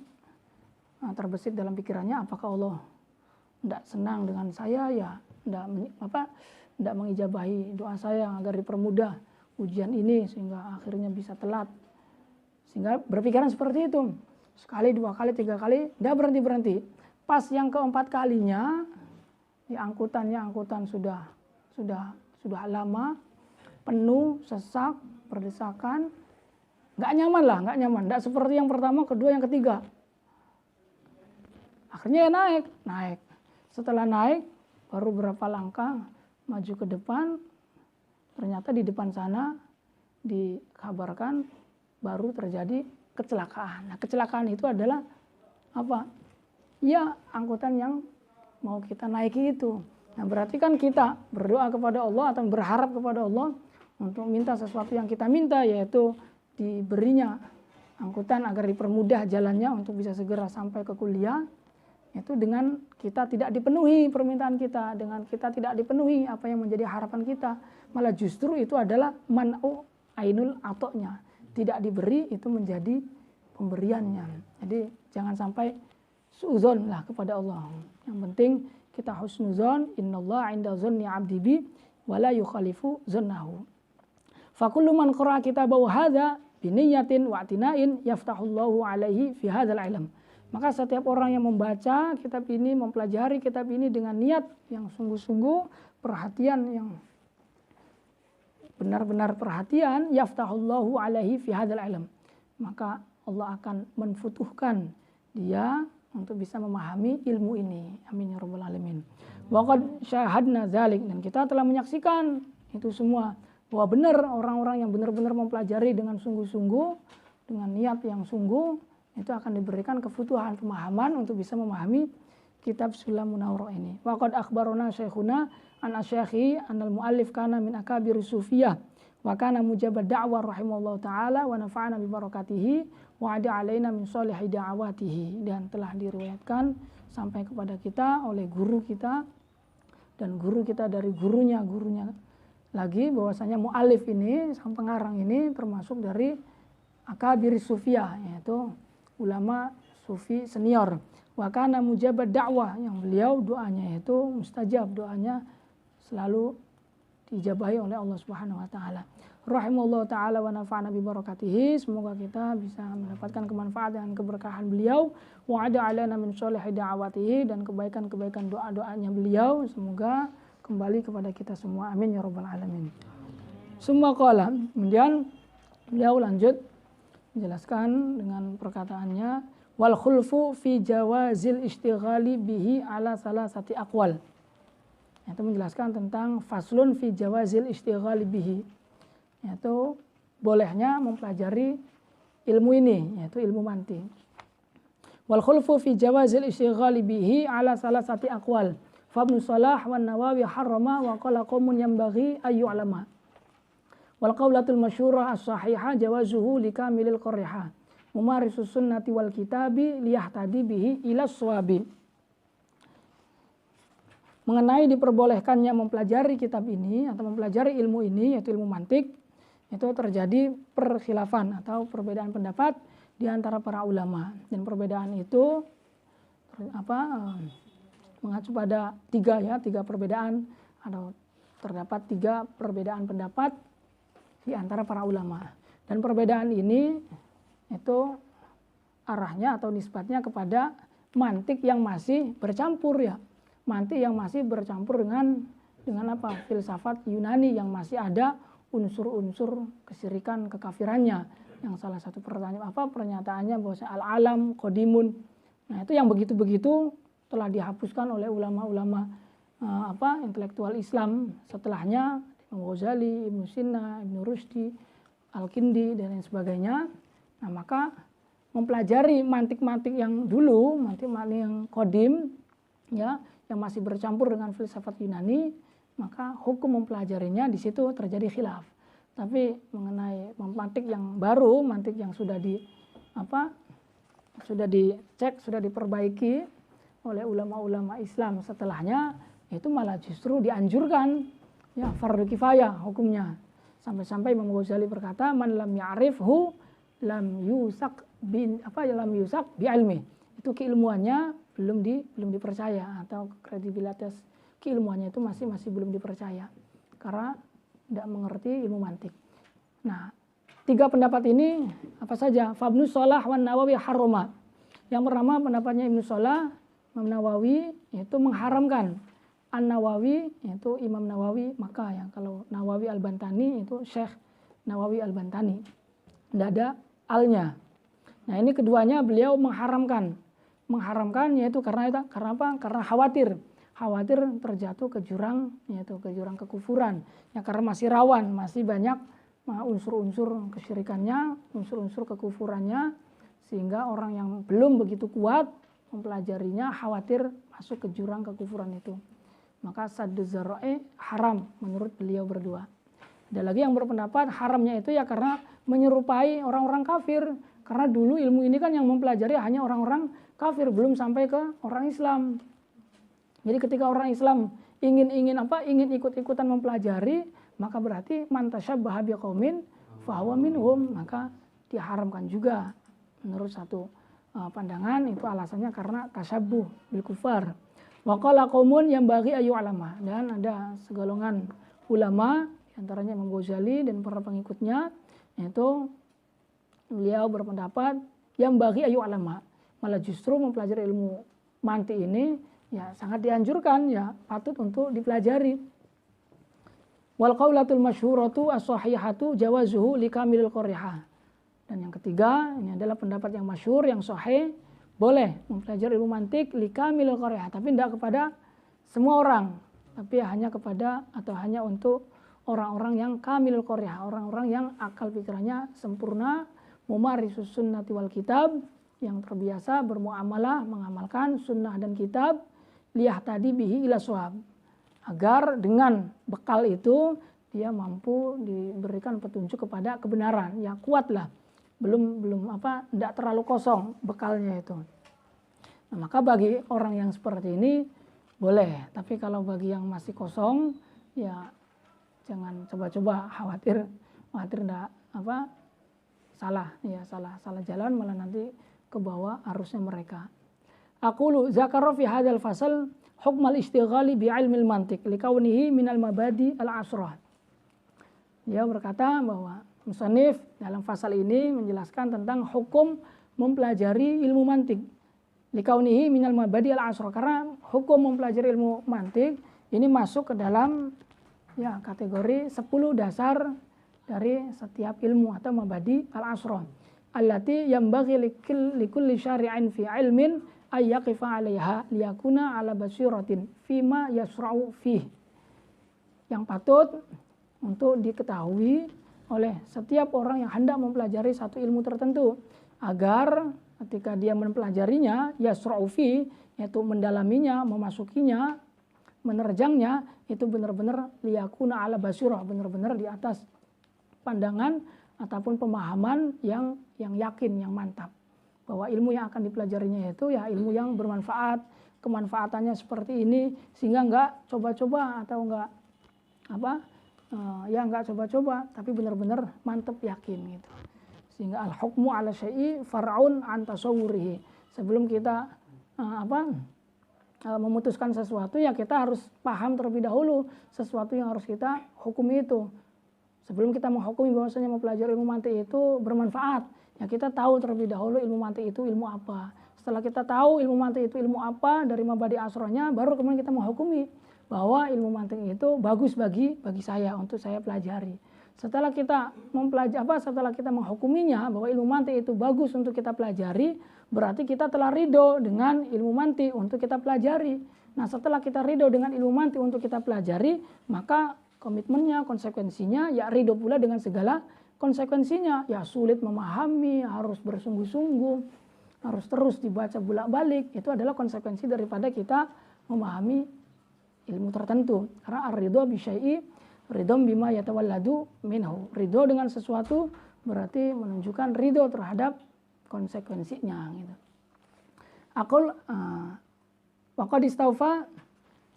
terbesit dalam pikirannya, apakah Allah tidak senang dengan saya ya, tidak mengijabahi doa saya agar dipermudah ujian ini sehingga akhirnya bisa telat. Sehingga berpikiran seperti itu. Sekali, 2 kali, 3 kali, tidak berhenti. Pas yang keempat kalinya, angkutan sudah lama, penuh, sesak, berdesakan, nggak nyaman, nggak seperti yang pertama, kedua, yang ketiga. Akhirnya ya naik. Setelah naik, baru berapa langkah maju ke depan, ternyata di depan sana dikabarkan baru terjadi kecelakaan. Nah, kecelakaan itu adalah apa? Ya, angkutan yang mau kita naiki itu. Nah, berarti kan kita berdoa kepada Allah atau berharap kepada Allah untuk minta sesuatu yang kita minta, yaitu diberinya angkutan agar dipermudah jalannya untuk bisa segera sampai ke kuliah. Itu dengan kita tidak dipenuhi permintaan kita, dengan kita tidak dipenuhi apa yang menjadi harapan kita, malah justru itu adalah man'u ainul atoknya, tidak diberi itu menjadi pemberiannya. Jadi jangan sampai suudzon lah kepada Allah. Yang penting kita husnuzon, innallaha 'inda dzanni 'abdi bi wa la yukhalifu dzannahu. Fa kullu man qara'a kitabahu hadza bi niyyatin wa i'tina'in yaftahullahu 'alaihi fi hadzal 'ilm. Maka setiap orang yang membaca kitab ini, mempelajari kitab ini dengan niat yang sungguh-sungguh, perhatian yang benar-benar perhatian, yaftahullahu 'alaihi fi hadzal 'ilm. Maka Allah akan menfutuhkan dia untuk bisa memahami ilmu ini. Amin ya rabbal alamin. Wa qad syahadna dzalik, dan kita telah menyaksikan itu semua, bahwa benar orang-orang yang benar-benar mempelajari dengan sungguh-sungguh, dengan niat yang sungguh, itu akan diberikan kefutuhan pemahaman untuk bisa memahami kitab Bismillah Munawwarah ini. Wa qad akhbarana syekhuna an asyakhi anal muallif kana min akabir sufiyah wa kana mujabad da'wah rahimahullah ta'ala wa nafa'ana bi barakatihi wa ada alaina min sholihi da'awatihi, dan telah diriwayatkan sampai kepada kita oleh guru kita dan guru kita dari gurunya lagi, bahwasanya muallif ini, sang pengarang ini termasuk dari akabir sufiyah, yaitu ulama sufi senior. Wa kana mujabad da'wah, yang beliau doanya itu mustajab, doanya selalu diijabahi oleh Allah Subhanahu wa taala. Rahimahullah taala wa nafa'ana bi barakatihi, semoga kita bisa mendapatkan kemanfaatan dan keberkahan beliau. Wa ada alaina min sholihi da'awatihi, dan kebaikan-kebaikan doa-doanya beliau semoga kembali kepada kita semua. Amin ya rabbal alamin. Semua qala, kemudian beliau lanjut menjelaskan dengan perkataannya, wal khulfu fi jawazil istighali bihi ala salasati aqwal. Itu menjelaskan tentang faslun fi jawazil istighali bihi, yaitu bolehnya mempelajari ilmu ini, yaitu ilmu mantiq. Wal khulfu fi jawazil istighali bihi ala salasati aqwal. Fa Ibnu Shalah wan Nawawi harrama wa qala qaumun yanbaghi ayyu alama. Wal qaulatul masyhurah as-sahihah jawazuhu likamilil qarihah mumarisus sunnati wal kitabi liyahtadi bihi ila shawabi. Mengenai diperbolehkannya mempelajari kitab ini atau mempelajari ilmu ini, yaitu ilmu mantiq, itu terjadi perkhilafan atau perbedaan pendapat di antara para ulama, dan perbedaan itu mengacu pada tiga perbedaan, atau terdapat 3 perbedaan pendapat di antara para ulama, dan perbedaan ini itu arahnya atau nisbatnya kepada mantik yang masih bercampur, ya, mantik yang masih bercampur dengan filsafat Yunani yang masih ada unsur-unsur kesyirikan, kekafirannya, yang salah satu pernyataannya bahwa al-alam qadimun. Nah, itu yang begitu-begitu telah dihapuskan oleh ulama-ulama intelektual Islam setelahnya, Imam Ghazali, Ibnu Sina, Ibnu Rushdi, Al-Kindi dan lain sebagainya. Nah, maka mempelajari mantik-mantik yang dulu, mantik-mantik yang kodim, ya, yang masih bercampur dengan filsafat Yunani, maka hukum mempelajarinya di situ terjadi khilaf. Tapi mengenai mantik yang baru, mantik yang sudah dicek, sudah diperbaiki oleh ulama-ulama Islam setelahnya, itu malah justru dianjurkan, ya, fardu kifayah hukumnya. Sampai-sampai Imam Ghazali berkata, man lam ya'rifhu lam yusak bi ilmi. Itu keilmuannya belum dipercaya, atau kredibilitas keilmuannya itu masih belum dipercaya karena tidak mengerti ilmu mantik. Nah, 3 pendapat ini apa saja? Fabnu Shalah wan Nawawi haroma. Yang pertama pendapatnya Ibnu Shalah, Imam Nawawi, yaitu mengharamkan. An-Nawawi, yaitu Imam Nawawi Makkah, ya. Kalau Nawawi Al-Bantani itu Syekh Nawawi Al-Bantani. Tidak ada alnya. Nah, ini keduanya beliau mengharamkan. Mengharamkan yaitu karena apa? Karena khawatir terjatuh ke jurang, yaitu ke jurang kekufuran. Ya, karena masih rawan, masih banyak unsur-unsur kesyirikannya, unsur-unsur kekufurannya, sehingga orang yang belum begitu kuat mempelajarinya khawatir masuk ke jurang kekufuran itu. Maka saddu dzara'i haram menurut beliau berdua. Ada lagi yang berpendapat haramnya itu ya karena menyerupai orang-orang kafir. Karena dulu ilmu ini kan yang mempelajari hanya orang-orang kafir, belum sampai ke orang Islam. Jadi ketika orang Islam ingin ikut-ikutan mempelajari, maka berarti man tasyabbaha biqaumin fahuwa minhum, maka diharamkan juga. Menurut satu pandangan itu alasannya karena tasyabbuh bil kufar. Wa qala qaumun yang bagi ayu alama, dan ada segolongan ulama antaranya Imam Ghazali dan para pengikutnya, yaitu beliau berpendapat yang bagi ayu alama, malah justru mempelajari ilmu mantik ini ya sangat dianjurkan, ya patut untuk dipelajari. Wal qaulatul masyhuratu as-sahihatu jawazuhu likamilil qarihah. Dan yang ketiga, ini adalah pendapat yang masyhur, yang sahih, boleh mempelajari ilmu mantik likamilil qarihah, tapi tidak kepada semua orang, tapi hanya kepada atau hanya untuk orang-orang yang kamilul qarihah, orang-orang yang akal pikirannya sempurna, mumarisus sunnati wal kitab, yang terbiasa bermuamalah, mengamalkan sunnah dan kitab, liyahtadi bihi ila shawab, agar dengan bekal itu dia mampu diberikan petunjuk kepada kebenaran. Ya kuatlah, belum tidak terlalu kosong bekalnya itu. Nah, maka bagi orang yang seperti ini boleh, tapi kalau bagi yang masih kosong ya jangan coba-coba, khawatir enggak salah jalan, malah nanti ke bawah arusnya mereka. Aqulu zakara fi hadzal fasal hukmal istighali bi ilmil mantiq likaunihi minal mabadi al-asrah. Dia berkata bahwa musannif dalam fasal ini menjelaskan tentang hukum mempelajari ilmu mantik likaunihi minal mabadi al-asrah, karena hukum mempelajari ilmu mantik ini masuk ke dalam ya kategori 10 dasar dari setiap ilmu atau mabadi al-asrah allati yambaghi likulli syari'in fi ilmin ay yaqifa 'alaiha liyakuna 'ala basiratin fima yasra'u fih, yang patut untuk diketahui oleh setiap orang yang hendak mempelajari satu ilmu tertentu, agar ketika dia mempelajarinya yasra'u fih, yaitu mendalaminya, memasukinya, menerjangnya, itu benar-benar liyakuna 'ala basirah, benar-benar di atas pandangan ataupun pemahaman yang yakin, yang mantap, bahwa ilmu yang akan dipelajarinya itu ya ilmu yang bermanfaat, kemanfaatannya seperti ini, sehingga enggak coba-coba atau enggak enggak coba-coba, tapi benar-benar mantap, yakin gitu. Sehingga al-hukmu 'ala syai'i far'un an tasawwurihi. Sebelum kita memutuskan sesuatu, ya kita harus paham terlebih dahulu sesuatu yang harus kita hukumi itu. Sebelum kita menghukumi bahwasanya mempelajari ilmu mantik itu bermanfaat, ya kita tahu terlebih dahulu ilmu mantik itu ilmu apa. Setelah kita tahu ilmu mantik itu ilmu apa dari mabadi asrohnya, baru kemudian kita menghukumi bahwa ilmu mantik itu bagus bagi saya untuk saya pelajari. Setelah kita setelah kita menghukuminya bahwa ilmu mantik itu bagus untuk kita pelajari, berarti kita telah ridho dengan ilmu mantik untuk kita pelajari. Nah, setelah kita ridho dengan ilmu mantik untuk kita pelajari, maka komitmennya, konsekuensinya, ya ridho pula dengan segala konsekuensinya. Ya sulit memahami, harus bersungguh-sungguh, harus terus dibaca bolak-balik. Itu adalah konsekuensi daripada kita memahami ilmu tertentu. Karena ar-ridho bisyai'i ridhom bima yatawalladu minhu. Ridho dengan sesuatu berarti menunjukkan ridho terhadap konsekuensinya. Gitu. Aqul waqad istawfa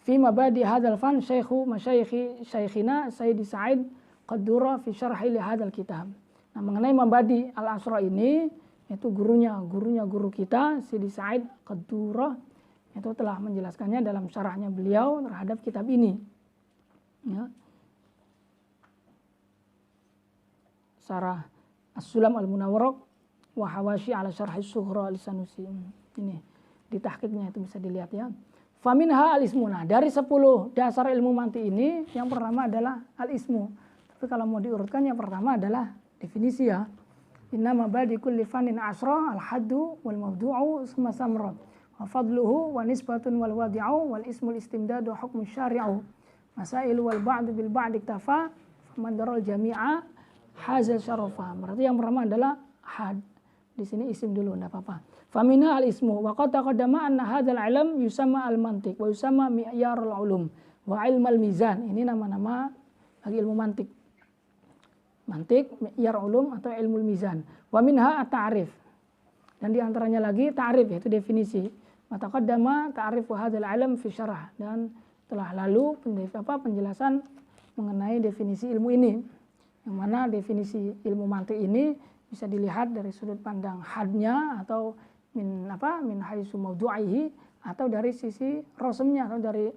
fi mabadi hadzal fan syaikhu masyayikhi syaikhina Sayyidi Sa'id Qaddura fi syarhi li hadzal kitab. Nah, mengenai mabadi al-asra ini, itu gurunya guru kita Sayyidi Sa'id Qaddura itu telah menjelaskannya dalam syarahnya beliau terhadap kitab ini. Ya. Syarah As-Sulam Al-Munawwaraq wa Hawashi ala Syarh As-Sughra Al-Sanusi. Ini di tahqiqnya itu bisa dilihat ya. Faminha al-ismuna, dari 10 dasar ilmu mantik ini yang pertama adalah al-ismu. Tapi kalau mau diurutkan yang pertama adalah definisi ya. Inna mabadi kulli fanin asra al-haddu wal mawdu'u summa samra wa fadluhu wa nisbatun wal wadi'u wal ismul istimdadu hukmu syari'u masailu wal ba'du bil ba'di iktafa faman daral jami'a hazal syarafa. Berarti yang pertama adalah had. Di sini isim dulu, enggak apa-apa. Famina al-ismu wa qad taqaddama anna hadzal ilm yusamma al-mantiq wa yusamma mi'yarul ulum wa ilmal mizan. Ini nama-nama bagi ilmu mantik. Mantik, mi'yar ulum atau ilmu mizan. Wa minha at-ta'rif. Dan di antaranya lagi ta'rif yaitu definisi. Wa taqaddama ta'rif hadzal ilm fi syarah, dan telah lalu penjelasan mengenai definisi ilmu ini. Yang mana definisi ilmu mantik ini bisa dilihat dari sudut pandang hadnya atau min haisu mawdu'ihi, atau dari sisi rosemnya atau dari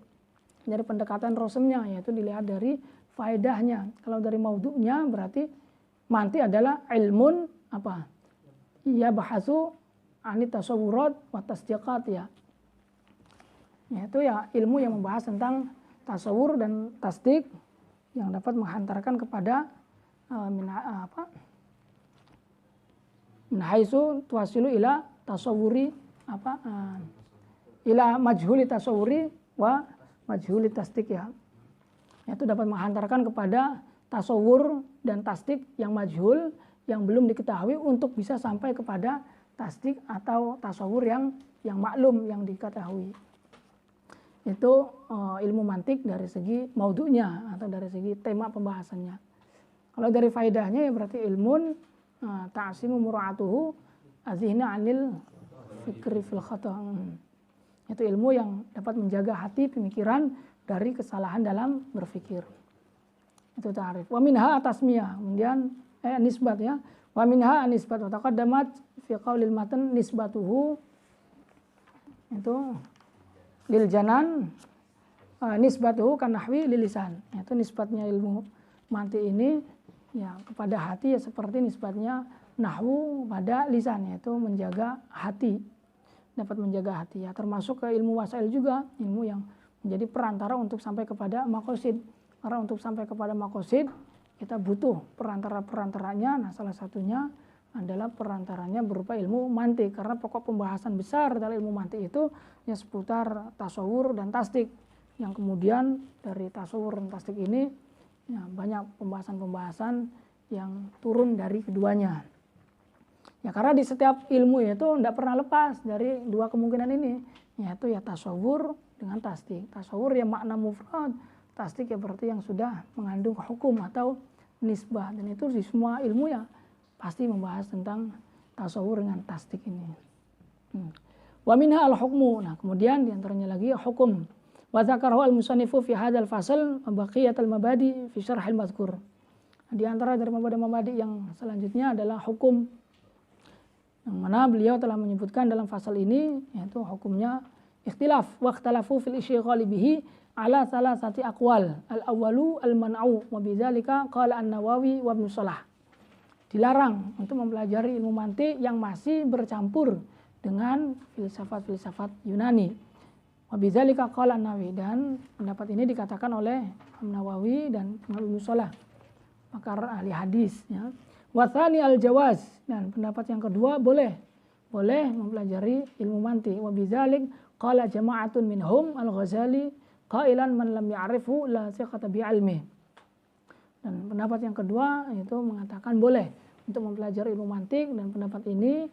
pendekatan rosemnya, yaitu dilihat dari faedahnya. Kalau dari mawdu'nya berarti mantik adalah ilmun apa? Ya bahasu anit tasawurat wa tasdiqat ya. Yaitu ya ilmu yang membahas tentang tasawur dan tasdik yang dapat menghantarkan kepada min haitsu tuwasilu ila tasawuri ila majhuli tasawuri wa majhuli tasdik ya. Itu dapat menghantarkan kepada tasawur dan tasdik yang majhul, yang belum diketahui, untuk bisa sampai kepada tasdik atau tasawur yang maklum, yang diketahui. Itu ilmu mantik dari segi maudu'nya atau dari segi tema pembahasannya. Kalau dari faedahnya ya berarti ilmun ta'asimu mura'atuhu azihna anil fikri fil khata'. Itu ilmu yang dapat menjaga hati, pemikiran dari kesalahan dalam berpikir. Itu ta'rif. Wa minha tasmiyah, kemudian nisbat ya. Wa minha nisbat wa taqaddamat fi qaulil matan nisbatuhu itu lil janan nisbatuhu kan nahwi lil lisan. Itu nisbatnya ilmu mantik ini ya kepada hati ya seperti nisbatnya nahwu pada lisan, yaitu menjaga hati, dapat menjaga hati ya. Termasuk ke ilmu wasail juga, ilmu yang menjadi perantara untuk sampai kepada maqasid. Karena untuk sampai kepada maqasid kita butuh perantara-perantaranya. Nah, salah satunya adalah perantaranya berupa ilmu mantik, karena pokok pembahasan besar dalam ilmu mantik itu ya seputar tasawur dan tasdik, yang kemudian dari tasawur dan tasdik ini ya, banyak pembahasan-pembahasan yang turun dari keduanya. Ya, karena di setiap ilmu itu tidak pernah lepas dari dua kemungkinan ini, yaitu ya tasawur dengan tasdik. Tasawur yang makna mufrad, tasdik ya berarti yang sudah mengandung hukum atau nisbah, dan itu di semua ilmu ya pasti membahas tentang tasawur dengan tasdik ini. Wa minha al-hukmu. Nah, kemudian diantaranya lagi hukum. Wa dzakarahu al-musannifu fi hadzal fasal baqiyatul mabadi fi syarhil mazkur. Di antara dari mabadi-mabadi yang selanjutnya adalah hukum, yang mana beliau telah menyebutkan dalam fasal ini, yaitu hukumnya ikhtilaf wa ikhtalafu fil isyghali bihi ala salasati aqwal. Al-awwalu al-man'u wa bidzalika qala an-Nawawi wa Ibnu Shalah. Dilarang untuk mempelajari ilmu mantik yang masih bercampur dengan filsafat-filsafat Yunani. Wabidzalika qala an-Nawawi, dan pendapat ini dikatakan oleh Nawawi dan Ibnu Shalah, pakar ahli hadis ya. Wa tsani al-jawaz, dan pendapat yang kedua boleh boleh mempelajari ilmu mantik. Wa bidzalik qala jama'atun minhum Al-Ghazali qailan man lam ya'rifhu la siqata bi ilmi. Dan pendapat yang kedua itu mengatakan boleh untuk mempelajari ilmu mantik, dan pendapat ini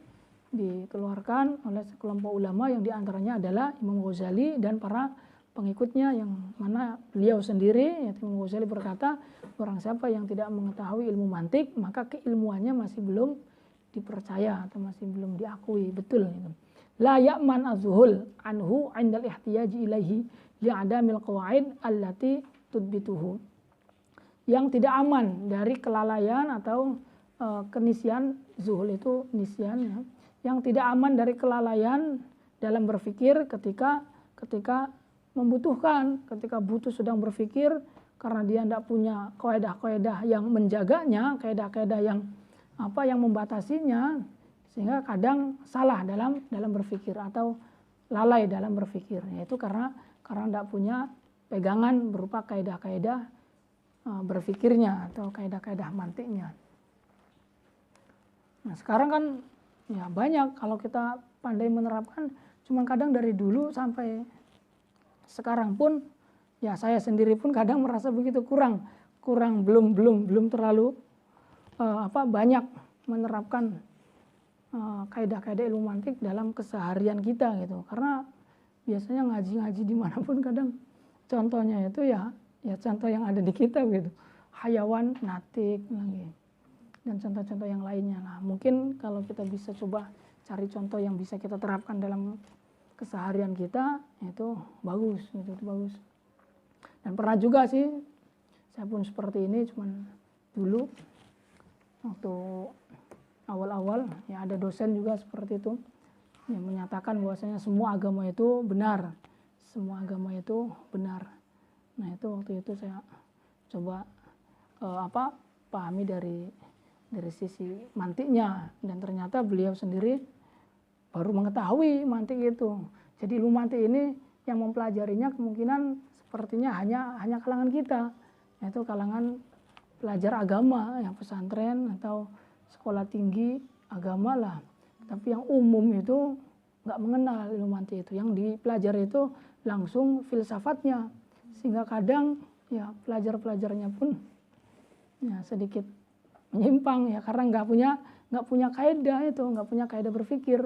dikeluarkan oleh sekelompok ulama yang diantaranya adalah Imam Ghazali dan para pengikutnya, yang mana beliau sendiri, yaitu Imam Ghazali berkata, orang siapa yang tidak mengetahui ilmu mantik maka keilmuannya masih belum dipercaya atau masih belum diakui betul gitu. La ya'man az-zuhul anhu 'indal ihtiyaji ilaihi li'adamil qawaid allati tudbituhu. Yang tidak aman dari kelalaian atau kenisian, zuhul itu nisyan ya. Yang tidak aman dari kelalaian dalam berpikir ketika membutuhkan, ketika butuh sedang berpikir karena dia tidak punya kaidah-kaidah yang menjaganya, kaidah-kaidah yang membatasinya, sehingga kadang salah dalam berpikir atau lalai dalam berpikir, yaitu karena tidak punya pegangan berupa kaidah-kaidah berpikirnya atau kaidah-kaidah mantiknya. Nah sekarang kan ya banyak kalau kita pandai menerapkan, cuman kadang dari dulu sampai sekarang pun ya saya sendiri pun kadang merasa begitu belum terlalu banyak menerapkan kaidah-kaidah ilmu mantik dalam keseharian kita gitu. Karena biasanya ngaji-ngaji dimanapun kadang contohnya itu ya contoh yang ada di kita gitu, hayawan natik lagi dan contoh-contoh yang lainnya lah. Mungkin kalau kita bisa coba cari contoh yang bisa kita terapkan dalam keseharian kita, itu bagus gitu, itu bagus. Dan pernah juga sih saya pun seperti ini, cuman dulu waktu awal-awal ya ada dosen juga seperti itu yang menyatakan bahwasanya semua agama itu benar, semua agama itu benar. Nah itu waktu itu saya coba pahami dari sisi mantiknya, dan ternyata beliau sendiri baru mengetahui mantik itu. Jadi ilmu mantik ini yang mempelajarinya kemungkinan sepertinya hanya kalangan kita, yaitu kalangan pelajar agama yang pesantren atau sekolah tinggi agama lah. Tapi yang umum itu nggak mengenal ilmu mantik itu. Yang dipelajari itu langsung filsafatnya, sehingga kadang ya pelajar-pelajarnya pun ya sedikit menyimpang ya, karena nggak punya kaidah itu, nggak punya kaidah berpikir.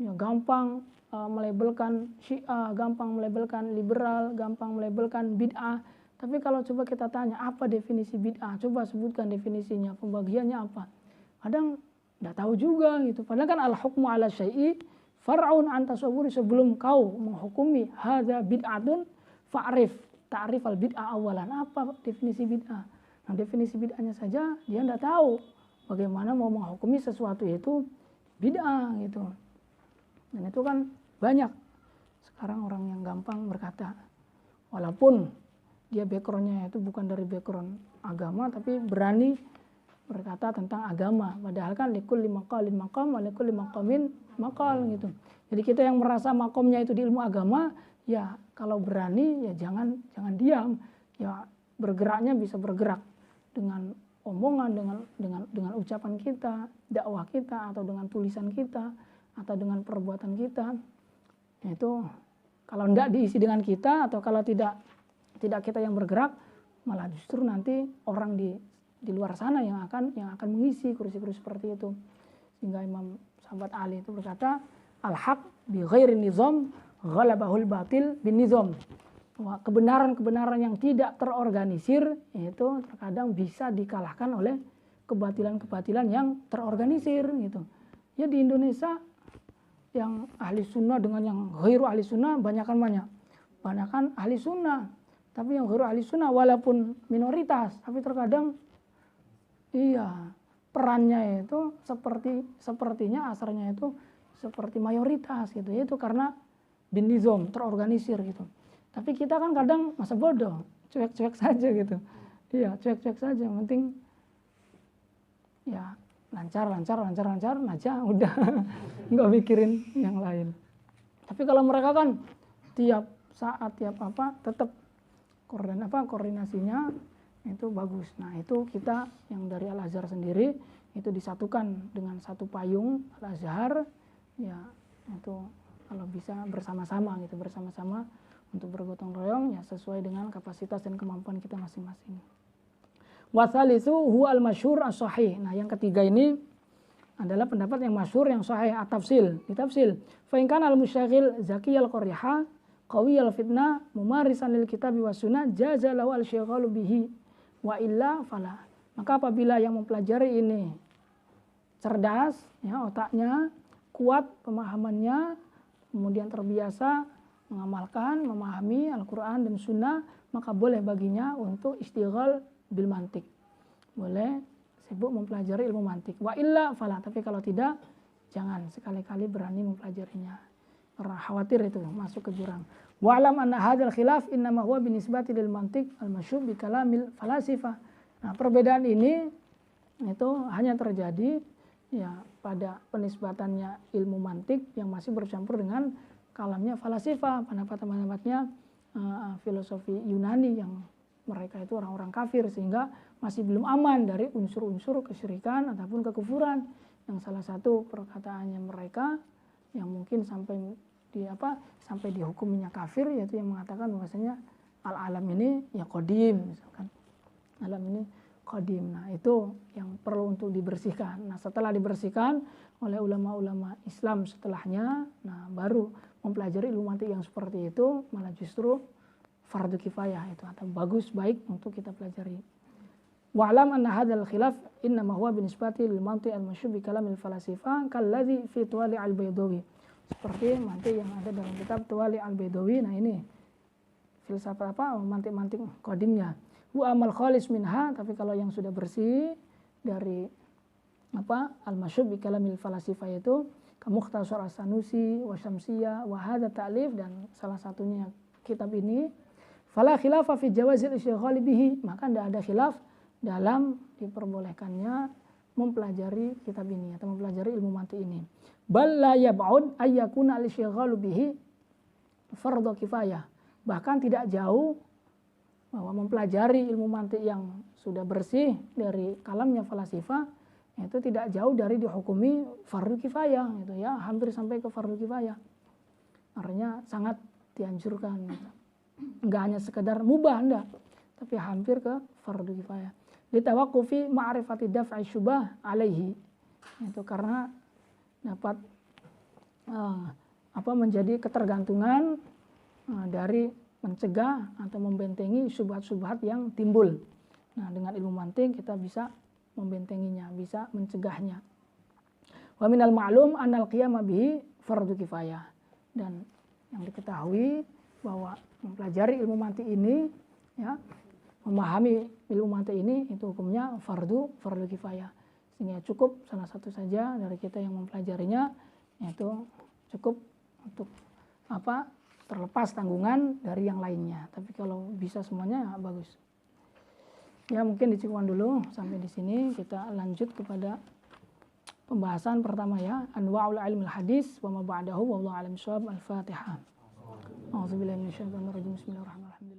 Ya gampang melabelkan Syiah, gampang melabelkan liberal, gampang melabelkan bid'ah. Tapi kalau coba kita tanya apa definisi bid'ah, coba sebutkan definisinya, pembagiannya apa. Kadang nggak tahu juga gitu. Padahal kan al-hukmu ala syai'i far'un an tasawwuri, sebelum kau menghukumi hadza bid'atun fa'rif ta'rif al-bid'ah awalan. Apa definisi bid'ah? Nah, definisi bid'ahnya saja dia tidak tahu. Bagaimana mau menghukumi sesuatu itu bid'ah gitu. Dan itu kan banyak sekarang orang yang gampang berkata, walaupun dia backgroundnya itu bukan dari background agama, tapi berani berkata tentang agama. Padahal kan likulli maqalin maqam wa likulli maqamin maqal gitu. Jadi kita yang merasa makomnya itu di ilmu agama, ya kalau berani ya jangan diam. Ya bergeraknya bisa bergerak dengan omongan, dengan ucapan kita, dakwah kita, atau dengan tulisan kita, atau dengan perbuatan kita. Itu kalau tidak diisi dengan kita, atau kalau tidak kita yang bergerak, malah justru nanti orang di luar sana yang akan mengisi kursi-kursi seperti itu. Sehingga Imam sahabat Ali itu berkata, al-haq bi ghairi nizam ghalabahul batil bin nizam. Kebenaran-kebenaran yang tidak terorganisir itu terkadang bisa dikalahkan oleh kebatilan-kebatilan yang terorganisir gitu. Ya di Indonesia yang ahli sunnah dengan yang ghairu ahli sunnah banyakkan ahli sunnah. Tapi yang ghairu ahli sunnah walaupun minoritas, tapi terkadang perannya itu sepertinya asarnya itu seperti mayoritas gitu. Itu karena bin nizam, terorganisir gitu. Tapi kita kan kadang masa bodoh, cuek-cuek saja gitu. Iya, cuek-cuek saja, yang penting ya lancar aja udah, nggak mikirin yang lain. Tapi kalau mereka kan tiap saat tetap koordinasinya itu bagus. Nah itu kita yang dari Al-Azhar sendiri itu disatukan dengan satu payung Al-Azhar, ya itu kalau bisa bersama-sama gitu, bersama-sama untuk bergotong royong ya sesuai dengan kapasitas dan kemampuan kita masing-masing. Watsalisu huwa al-masyhur as-sahih. Nah, yang ketiga ini adalah pendapat yang masyhur yang sahih at-tafsil, ditafsil. Fa in kana al-musyaghil zakiyal qariha qawiyal fitnah mumarisan lil kitabi was sunnah jaza lahu al-syighalu bihi wa illa fala. Maka apabila yang mempelajari ini cerdas ya otaknya, kuat pemahamannya, kemudian terbiasa mengamalkan, memahami Al-Qur'an dan sunnah, maka boleh baginya untuk istighal bil mantik. Boleh sibuk mempelajari ilmu mantik. Wa illa fala, tapi kalau tidak jangan sekali-kali berani mempelajarinya. Karena khawatir itu masuk ke jurang. Wa alam anna hadzal khilaf innama huwa binisbati lil mantik al-masyhur bi kalamil falasifah. Nah, perbedaan ini itu hanya terjadi ya pada penisbatannya ilmu mantik yang masih bercampur dengan kalamnya falasifah, pendapat-pendapatnya filosofi Yunani yang mereka itu orang-orang kafir, sehingga masih belum aman dari unsur-unsur kesyirikan ataupun kekufuran. Yang salah satu perkataannya mereka yang mungkin sampai dihukuminya kafir, yaitu yang mengatakan bahwasanya al-alam ini ya qadim, misalkan alam ini qadim. Nah, itu yang perlu untuk dibersihkan. Nah, setelah dibersihkan oleh ulama-ulama Islam setelahnya, nah baru mempelajari ilmu mantik yang seperti itu malah justru fardu kifayah itu atau bagus baik untuk kita pelajari. Wa'lam anna hadzal khilaf innama huwa binisbati lil mantiq al-masyhur bi kalamil falasifah kalladzi fi Tuwali' al-Baydawi. Seperti mantik yang ada dalam kitab Tuwali' al-Baydawi. Nah, ini filsafat mantik-mantik qadimnya. Wa amal khalis minha, tapi kalau yang sudah bersih dari al-masyhur bi kalamil falasifah itu Mukhtasar as-Sanusi wa Syamsiyah wa hadza ta'lif, dan salah satunya kitab ini fala khilafa fi jawazil istighal bihi, maka tidak ada khilaf dalam diperbolehkannya mempelajari kitab ini atau mempelajari ilmu mantik ini. Bal la yab'ud ay yakuna al-istighal bihi fardhu kifayah. Bahkan tidak jauh bahwa mempelajari ilmu mantik yang sudah bersih dari kalamnya falasifah itu tidak jauh dari dihukumi fardu kifayah gitu ya, hampir sampai ke fardu kifayah. Artinya sangat dianjurkan gitu. Enggak hanya sekedar mubah enggak, tapi hampir ke fardu kifayah. Litawaqqufi ma'rifati daf'i syubah alaihi. Itu karena dapat menjadi ketergantungan dari mencegah atau membentengi syubhat-syubhat yang timbul. Nah, dengan ilmu mantik kita bisa membentenginya, bisa mencegahnya. Wa minal ma'lum annal qiyama bihi fardu kifayah. Dan yang diketahui bahwa mempelajari ilmu mantik ini ya, memahami ilmu mantik ini itu hukumnya fardu kifayah. Sehingga cukup salah satu saja dari kita yang mempelajarinya, yaitu cukup untuk terlepas tanggungan dari yang lainnya. Tapi kalau bisa semuanya ya bagus. Ya, mungkin dicukupkan dulu sampai di sini. Kita lanjut kepada pembahasan pertama ya, anwa'ul ilmil hadis wa ma ba'dahu wallahu a'lam bishawab. Al-Fatihah. A'udzubillahi minasyaitonir rajim. Bismillahirrahmanirrahim.